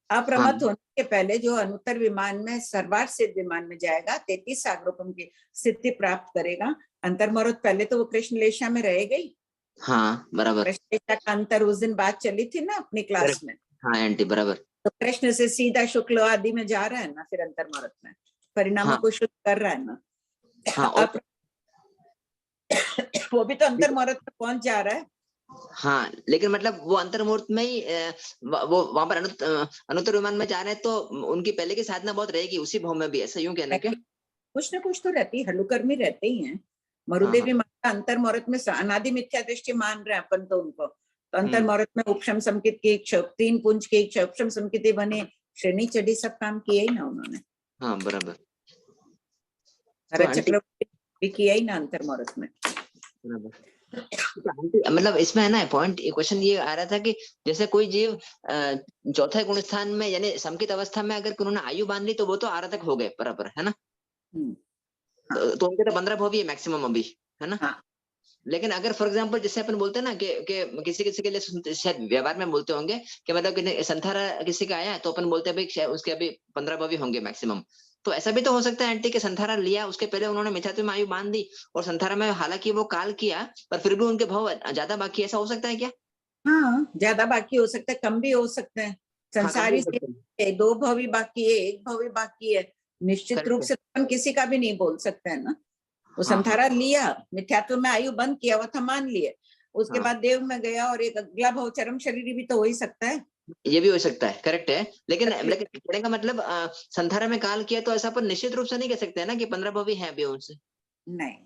अप्रमत होने के पहले जो अनुत्तर विमान में सर्वार्थ सिद्ध विमान में जाएगा, 33 सागरोपम की स्थिति प्राप्त करेगा। अंतर्मुहूर्त पहले तो वो कृष्ण लेशा में रहेगा ही। हाँ बराबर, कृष्ण लेशा का अंतर उस दिन बात चली थी ना अपनी क्लास में। हाँ आंटी बराबर। तो कृष्ण से सीधा शुक्ल आदि में जा रहा है ना, फिर अंतर्मुहूर्त में परिणामों को शुद्ध कर रहा है ना। हाँ, और वो भी तो अंतर्मुहूर्त में पहुंच जा रहा है। हाँ, लेकिन मतलब वो अंतर्मुहूर्त में ही वो वहां पर अनुत्तर विमान में जा रहे हैं, तो उनकी पहले की साधना बहुत रहेगी उसी भाव में भी, ऐसा यूं कहना क्या? कुछ ना कुछ तो रहती है, हलुकर्मी रहते ही हैं। मरुदेवी माता अंतर्मुहूर्त में अनादि मिथ्या दृष्टि मान रहे हैं अपन तो उनको। तो अंतर्मुहूर्त में उपशम संकित की 3 पुंज की उपशम संकित बने, श्रेणी चढ़ी, सब काम किया ही ना उन्होंने। हाँ बराबर, हर चक्रवर्ती भी किया ही ना अंतर्मुहूर्त में। मतलब इसमें है ना पॉइंट, क्वेश्चन ये आ रहा था कि जैसे कोई जीव चौथे गुण स्थान में यानी समकित अवस्था में अगर उन्होंने आयु बांध ली तो वो तो आराधक हो गए बराबर, है ना? तो उनके तो 15 भव ही है मैक्सिमम अभी, है ना? लेकिन अगर फॉर एग्जांपल जैसे अपन बोलते हैं ना कि किसी के लिए शायद व्यवहार में बोलते होंगे कि मतलब कि संथारा किसी का आया तो अपन बोलते हैं भाई उसके अभी 15 भव ही होंगे मैक्सिमम। तो ऐसा भी तो हो सकता है आंटी कि संथारा लिया, उसके पहले उन्होंने मिथ्यात्व में आयु बांध दी और संथारा में हालांकि वो काल किया पर फिर भी उनके भाव ज्यादा बाकी, ऐसा हो सकता है क्या? हाँ, ज्यादा बाकी हो सकता है, कम भी हो सकते हैं। संसारी हो सकते से 2 भव ही बाकी है, 1 भव ही बाकी है, निश्चित Correct रूप है। से हम किसी का भी नहीं बोल सकते हैं ना। वो हाँ, संथारा लिया, मिथ्यात्व में आयु बंद किया, वो था मान लिए, उसके हाँ। बाद देव में गया और एक अगला भव चरम शरीर भी तो हो ही सकता है। ये भी हो सकता है, करेक्ट है। लेकिन कहने का मतलब संथारा में काल किया तो ऐसा पर निश्चित रूप से नहीं कह सकते हैं ना कि 15 भव ही है अभी उनसे, नहीं,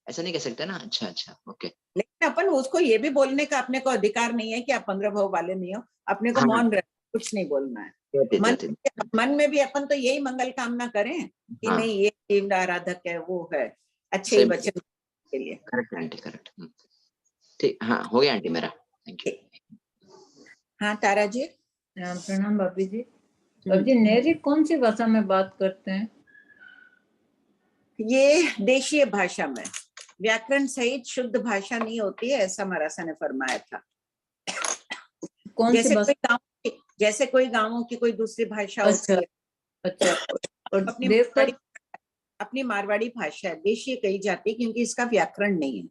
ऐसा नहीं कह सकते ना। अच्छा अच्छा, ओके। लेकिन अपन उसको ये भी बोलने का अपने को अधिकार नहीं है कि आप 15 भव वाले नहीं हो, अपने को हाँ। मौन रह, कुछ नहीं बोलना है। मन में भी अपन तो यही मंगल कामना करें कि हाँ। नहीं, ये जीव आराधक है, वो है, अच्छे ही वचन के लिए। Correct aunty, correct. ठीक, हाँ हो गया आंटी मेरा, थैंक यू। हाँ तारा जी। प्रणाम भाभी जी। भाभी जी, नेरी कौन सी भाषा में बात करते हैं? ये देशीय भाषा में, व्याकरण सहित शुद्ध भाषा नहीं होती है, ऐसा महाराजा ने फरमाया था। कौन सी भाषा? जैसे कोई गांवों की कोई दूसरी भाषा होती है। अच्छा, और अपनी मारवाड़ी भाषा है, देशीय कही जाती है क्योंकि इसका व्याकरण नहीं है।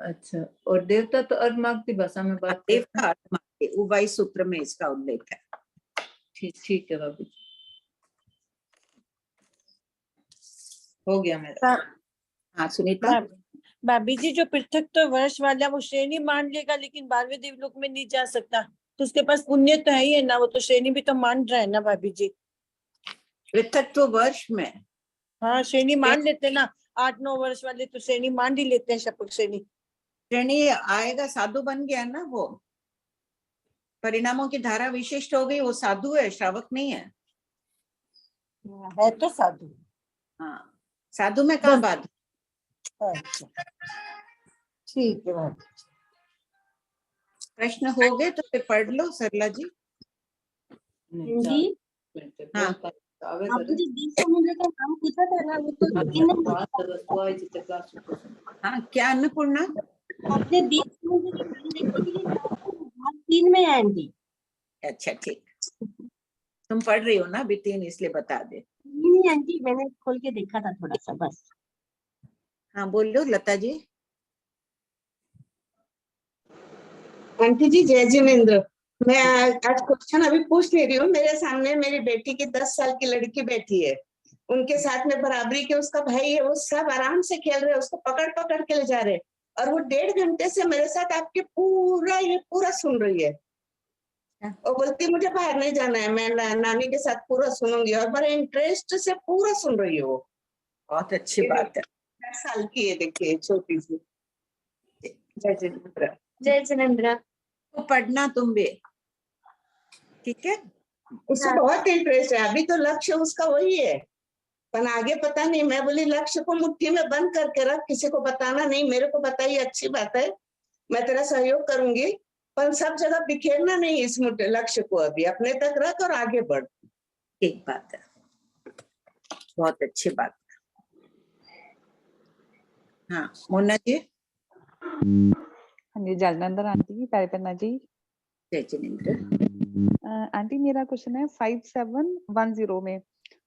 अच्छा, और देवता तो अर्धमागधी भाषा में बात करते हैं। देवता अर्धमागधी, उवाई सूत्र में इसका उल्लेख है। ठीक है भाभी जी, हो गया मेरा। हाँ सुनीता। भाभी जी, जो पृथक तो वर्ष वाला वो श्रेणी मान लेगा लेकिन 12वें देवलोक में नहीं जा सकता, तो उसके पास पुण्य तो है ही है ना, वो तो श्रेणी भी तो मान रहा है ना भाभी जी। पृथक तो वर्ष में, हाँ श्रेणी मान लेते ना, 8-9 वर्ष वाले तो श्रेणी मान ही लेते हैं, शपथ श्रेणी। श्रेणी आएगा, साधु बन गया ना, वो परिणामों की धारा विशिष्ट हो गई, वो साधु है, श्रावक नहीं है। है तो साधु। हाँ, साधु में कहाँ बात। अच्छा ठीक है भाभी। प्रश्न हो गए तो फिर पढ़ लो सरला जी। जी हाँ, आपने जो दीप समुद्र का नाम पूछा था ना, वो तो हाँ क्या अन्नपूर्णा? आपने दीप समुद्र के नाम देखने के लिए भाग 3 में है आंटी। अच्छा ठीक, तुम पढ़ रही हो ना अभी 3, इसलिए बता दे। नहीं आंटी, मैंने खोल के देखा था थोड़ा सा बस। हाँ बोलो लता जी। आंटी जी जय जिनेन्द्र, मैं आज क्वेश्चन अभी पूछ ले रही हूँ। मेरे सामने मेरी बेटी की 10 साल की लड़की बैठी है, उनके साथ में बराबरी के उसका भाई है, वो सब आराम से खेल रहे हैं, उसको पकड़ पकड़ के ले जा रहे हैं, और वो 1.5 घंटे से मेरे साथ आपके पूरा सुन रही है। और बोलती मुझे बाहर नहीं जाना है, मैं नानी के साथ पूरा सुनूंगी, और बड़े इंटरेस्ट से पूरा सुन रही है वो। बहुत अच्छी बात है। 10 साल की है, देखिए छोटी सी। जय जिनेन्द्र। जय जिनेन्द्र। तो पढ़ना तुम भी, ठीक है। उसको बहुत इंटरेस्ट है, अभी तो लक्ष्य उसका वही है, पर आगे पता नहीं। मैं बोली लक्ष्य को मुट्ठी में बंद करके रख, किसी को बताना नहीं, मेरे को बताइए, अच्छी बात है, मैं तेरा सहयोग करूंगी, पर सब जगह बिखेरना नहीं इस लक्ष्य को, अभी अपने तक रख और आगे बढ़। ठीक बात है, बहुत अच्छी बात है। हाँ मोना जी। हाँ जी, जलनंदन आंटी, तारीपन्ना जी। जय जिनेन्द्र। आंटी मेरा क्वेश्चन है 5710 में,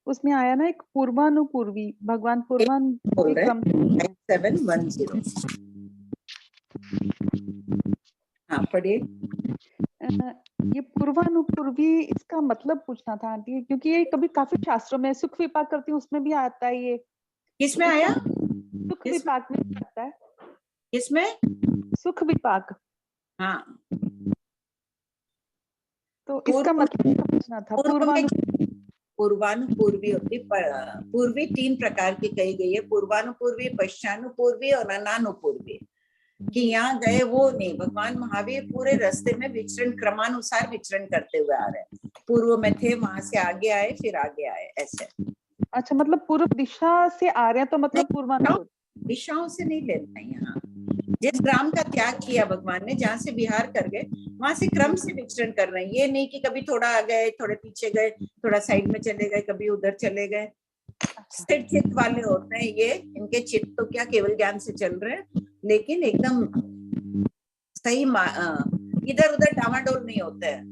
उसमें आया ना एक पूर्वानुपूर्वी, भगवान पूर्वानुपूर्वी क्रम 5710। हाँ पढ़िए। ये पूर्वानुपूर्वी, इसका मतलब पूछना था आंटी, क्योंकि ये कभी काफी शास्त्रों में सुख विपाक करती हूँ उसमें भी आता है। ये किसमें आया? सुख विपाक में आता है। किसमें? सुख विपाक। हाँ, तो इसका मतलब पूछना था। पूर्वानुपूर्वी होती, पूर्वी 3 प्रकार की कही गई है, पूर्वानुपूर्वी, पश्चानुपूर्वी और अनानुपूर्वी। कि यहाँ गए वो नहीं, भगवान महावीर पूरे रास्ते में विचरण, क्रमानुसार विचरण करते हुए आ रहे हैं। पूर्व में थे, वहां से आगे आए, फिर आगे आए, ऐसे। अच्छा, मतलब पूर्व दिशा से आ रहे हैं, तो मतलब पूर्वानुपूर्वी दिशाओं से नहीं लेना है। यहाँ जिस ग्राम का त्याग किया भगवान ने, जहाँ से बिहार कर गए, वहां से क्रम से विचरण कर रहे हैं। ये नहीं कि कभी थोड़ा आ गए, थोड़े पीछे गए, थोड़ा साइड में चले गए, कभी उधर चले गए। स्थिर चित्त वाले होते हैं ये, इनके चित्त तो क्या केवल ज्ञान से चल रहे हैं, लेकिन एकदम सही इधर उधर डामाडोल नहीं होते हैं।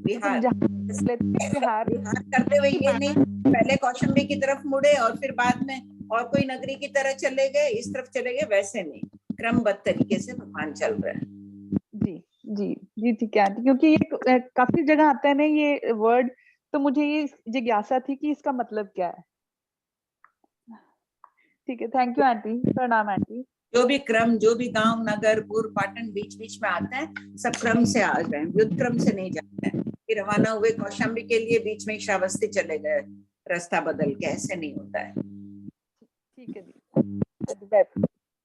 बिहार बिहार बिहार करते हुए ये नहीं पहले कौशाम्बी की तरफ मुड़े और फिर बाद में और कोई नगरी की तरह चले गए, इस तरफ चले गए, वैसे नहीं, क्रमबद्ध तरीके से भगवान चल रहे हैं। जी जी जी ठीक है आंटी, क्योंकि ये काफी जगह आता है ना ये वर्ड, तो मुझे ये जिज्ञासा थी कि इसका मतलब क्या है। ठीक है, थैंक यू आंटी, प्रणाम आंटी। जो भी क्रम, जो भी गांव, नगर, पुर, पाटन बीच बीच में आते हैं, सब क्रम से आ रहे हैं, युद्ध क्रम से नहीं जाते हैं। फिर रवाना हुए कौशाम्बी के लिए, बीच में श्रावस्ती चले गए रास्ता बदल के, ऐसे नहीं होता है। ठीक है दी,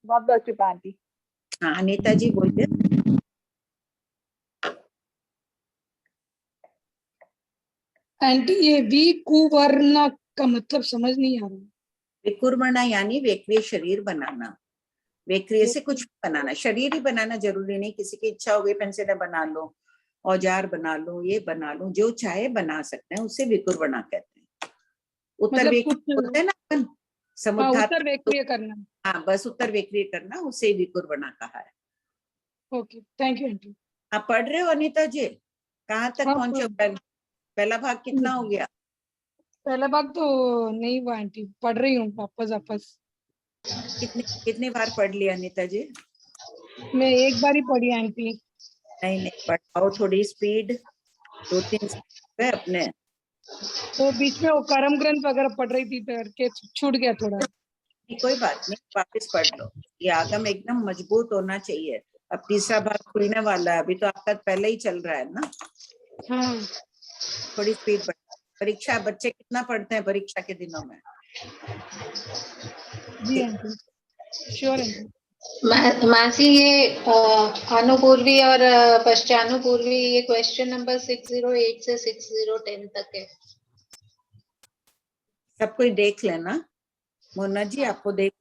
बहुत बहुत कृपा आंटी। हाँ अनीता जी बोलिए। आंटी ये विकुवर्ण का मतलब समझ नहीं आ रहा। विकुर्मणा यानी वेक्रिय शरीर बनाना, वेक्रिय से कुछ बनाना, शरीर ही बनाना जरूरी नहीं, किसी की इच्छा हो गई पेंसिल बना लो, औजार बना लो, ये बना लो, जो चाहे बना सकते हैं, उसे विकुर्मणा कहते हैं। उत्तर मतलब वेक्रिय होता है ना अपन, समुद्धात, उत्तर वेक्रिय करना। हाँ बस उत्तर वेक्रिय करना, उसे विकुर्मणा कहा है। Okay thank you aunty. आप पढ़ रहे हो अनीता जी, कहाँ तक पहुंचे हो? पहला भाग कितना हो गया? पहला भाग तो नहीं हुआ आंटी, पढ़ रही हूँ वापस। कितनी बार पढ़ लिया अनीता जी? मैं एक बार ही पढ़ी आंटी। नहीं पढ़ाओ, थोड़ी स्पीड, 2-3 अपने। तो बीच में वो कर्म ग्रंथ वगैरह पढ़ रही थी करके छूट गया थोड़ा। कोई बात नहीं, वापस पढ़ लो, ये आगम एकदम मजबूत होना चाहिए। अब तीसरा भाग खुलने वाला है, अभी तो आपका पहले ही चल रहा है ना। हाँ थोड़ी स्पीड बढ़। परीक्षा, बच्चे कितना पढ़ते हैं परीक्षा के दिनों में? जी आंटी, श्योर आंटी। मासी ये अनुपूर्वी और पश्चानुपूर्वी, ये क्वेश्चन नंबर 608 से 6010 तक है। सब कोई देख लेना, मोना जी आपको देख,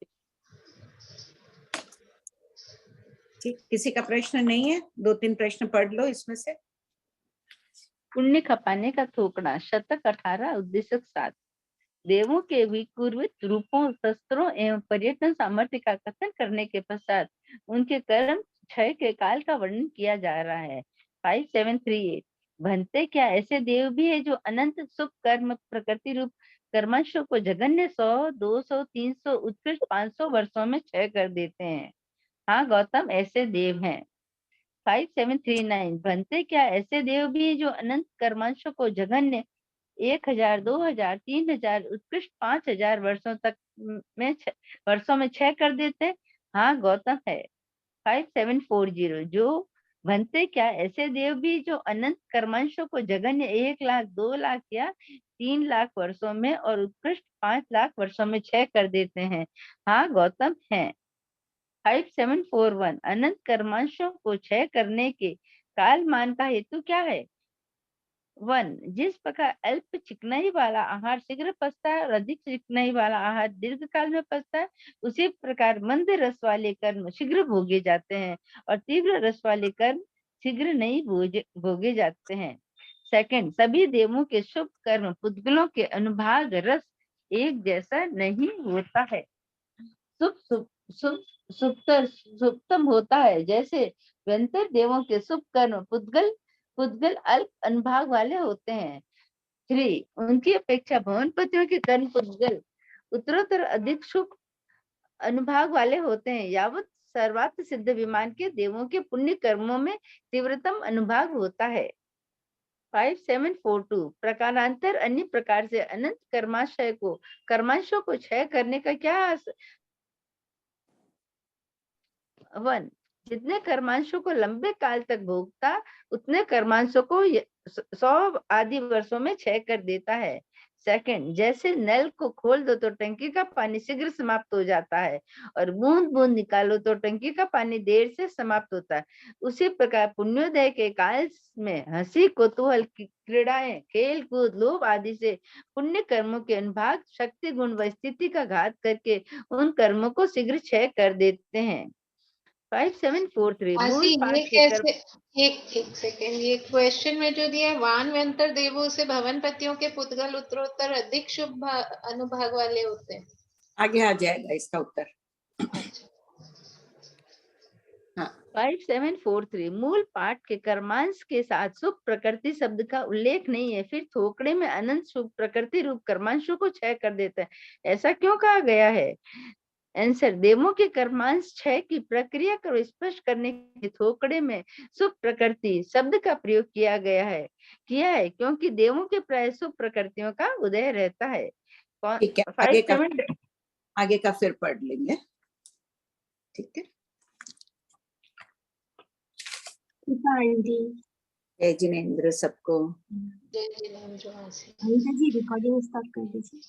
ठीक, किसी का प्रश्न नहीं है? 2-3 प्रश्न पढ़ लो इसमें से। पुण्य खपाने का थोपड़ा, शतक 18, उद्देश्य 7। देवों के विकुर्वित रूपों, शस्त्रों एवं पर्यटन सामर्थ्य का कथन करने के पश्चात उनके कर्म क्षय के काल का वर्णन किया जा रहा है। 5738। भंते क्या ऐसे देव भी है जो अनंत सुख कर्म प्रकृति रूप कर्मांशों को जघन्य 100, 200, 300, उत्कृष्ट 500 वर्षों में क्षय कर देते हैं? हाँ गौतम, ऐसे देव हैं। 5739। भंते क्या ऐसे देव भी है जो अनंत कर्मांशों को जघन्य 1000, 2000, 3000, उत्कृष्ट 5000 वर्षों में क्षय कर देते? हाँ गौतम, है। 5740। जो भंते क्या ऐसे देव भी जो अनंत कर्मांशों को जघन्य 1 लाख, 2 लाख या 3 लाख वर्षों में और उत्कृष्ट 5 लाख वर्षों में क्षय कर देते हैं? हाँ गौतम, है। 5741। अनंत कर्मांशों को क्षय करने के काल मान का हेतु क्या है? 1। जिस प्रकार अल्प चिकनाई वाला आहार शीघ्र पचता है और अधिक चिकनाई वाला आहार दीर्घ काल में पचता है, उसी प्रकार मंद रस वाले कर्म शीघ्र भोगे जाते हैं और तीव्र रस वाले कर्म शीघ्र नहीं भोगे जाते हैं। 2. सभी देवों के शुभ कर्म पुद्गलों के अनुभाग रस एक जैसा नहीं होता है। सुप्तम होता है, जैसे व्यंतर देवों के शुभ कर्म पुद्गल अल्प अनुभाग वाले होते हैं। 3. उनकी अपेक्षा भवनपतियों के कर्म पुद्गल उत्तरोत्तर अधिक शुभ अनुभाग वाले होते हैं, यावत सर्वार्थ सिद्ध विमान के देवों के पुण्य कर्मों में तीव्रतम अनुभाग होता है। 5742। प्रकारांतर अन्य प्रकार से अनंत कर्मांशों को क्षय करने का क्या 1. जितने कर्मांशों को लंबे काल तक भोगता उतने कर्मांशों को 100 आदि वर्षों में क्षय कर देता है। 2. जैसे नल को खोल दो तो टंकी का पानी शीघ्र समाप्त हो जाता है और बूंद बूंद निकालो तो टंकी का पानी देर से समाप्त होता है, उसी प्रकार पुण्योदय के काल में हंसी कौतूहल क्रीड़ाएं, खेल कूद, लोभ आदि से पुण्य कर्मों के अनुभाग शक्ति गुण व स्थिति का घात करके उन कर्मों को शीघ्र क्षय कर देते हैं। 5743। मूल ये पाठ के कैसे, एक सेकेंड, ये क्वेश्चन में जो दिया है, वान व्यंतर देवों से भवनपतियों के पुद्गल उत्तरोत्तर अधिक शुभ अनुभाग वाले होते हैं, आगे आ जाएगा इसका उत्तर। अच्छा। हाँ 5743 मूल पाठ के कर्मांश के साथ सुख प्रकृति शब्द का उल्लेख नहीं है, फिर थोकड़े में अनंत सुख प्रकृति रूप कर्मांशों को क्षय कर देता है, ऐसा क्यों कहा गया है? आंसर, देवों के कर्मांश क्षय की प्रक्रिया को स्पष्ट करने के थोकड़े में सुख प्रकृति शब्द का प्रयोग किया है क्योंकि देवों के प्राय सुख प्रकृतियों का उदय रहता है। ठीक है, आगे का फिर पढ़ लेंगे। ठीक है, जय जिनेंद्र सबको। जय जिनेंद्र। जी रिकॉर्डिंग स्टार्ट कर दीजिए।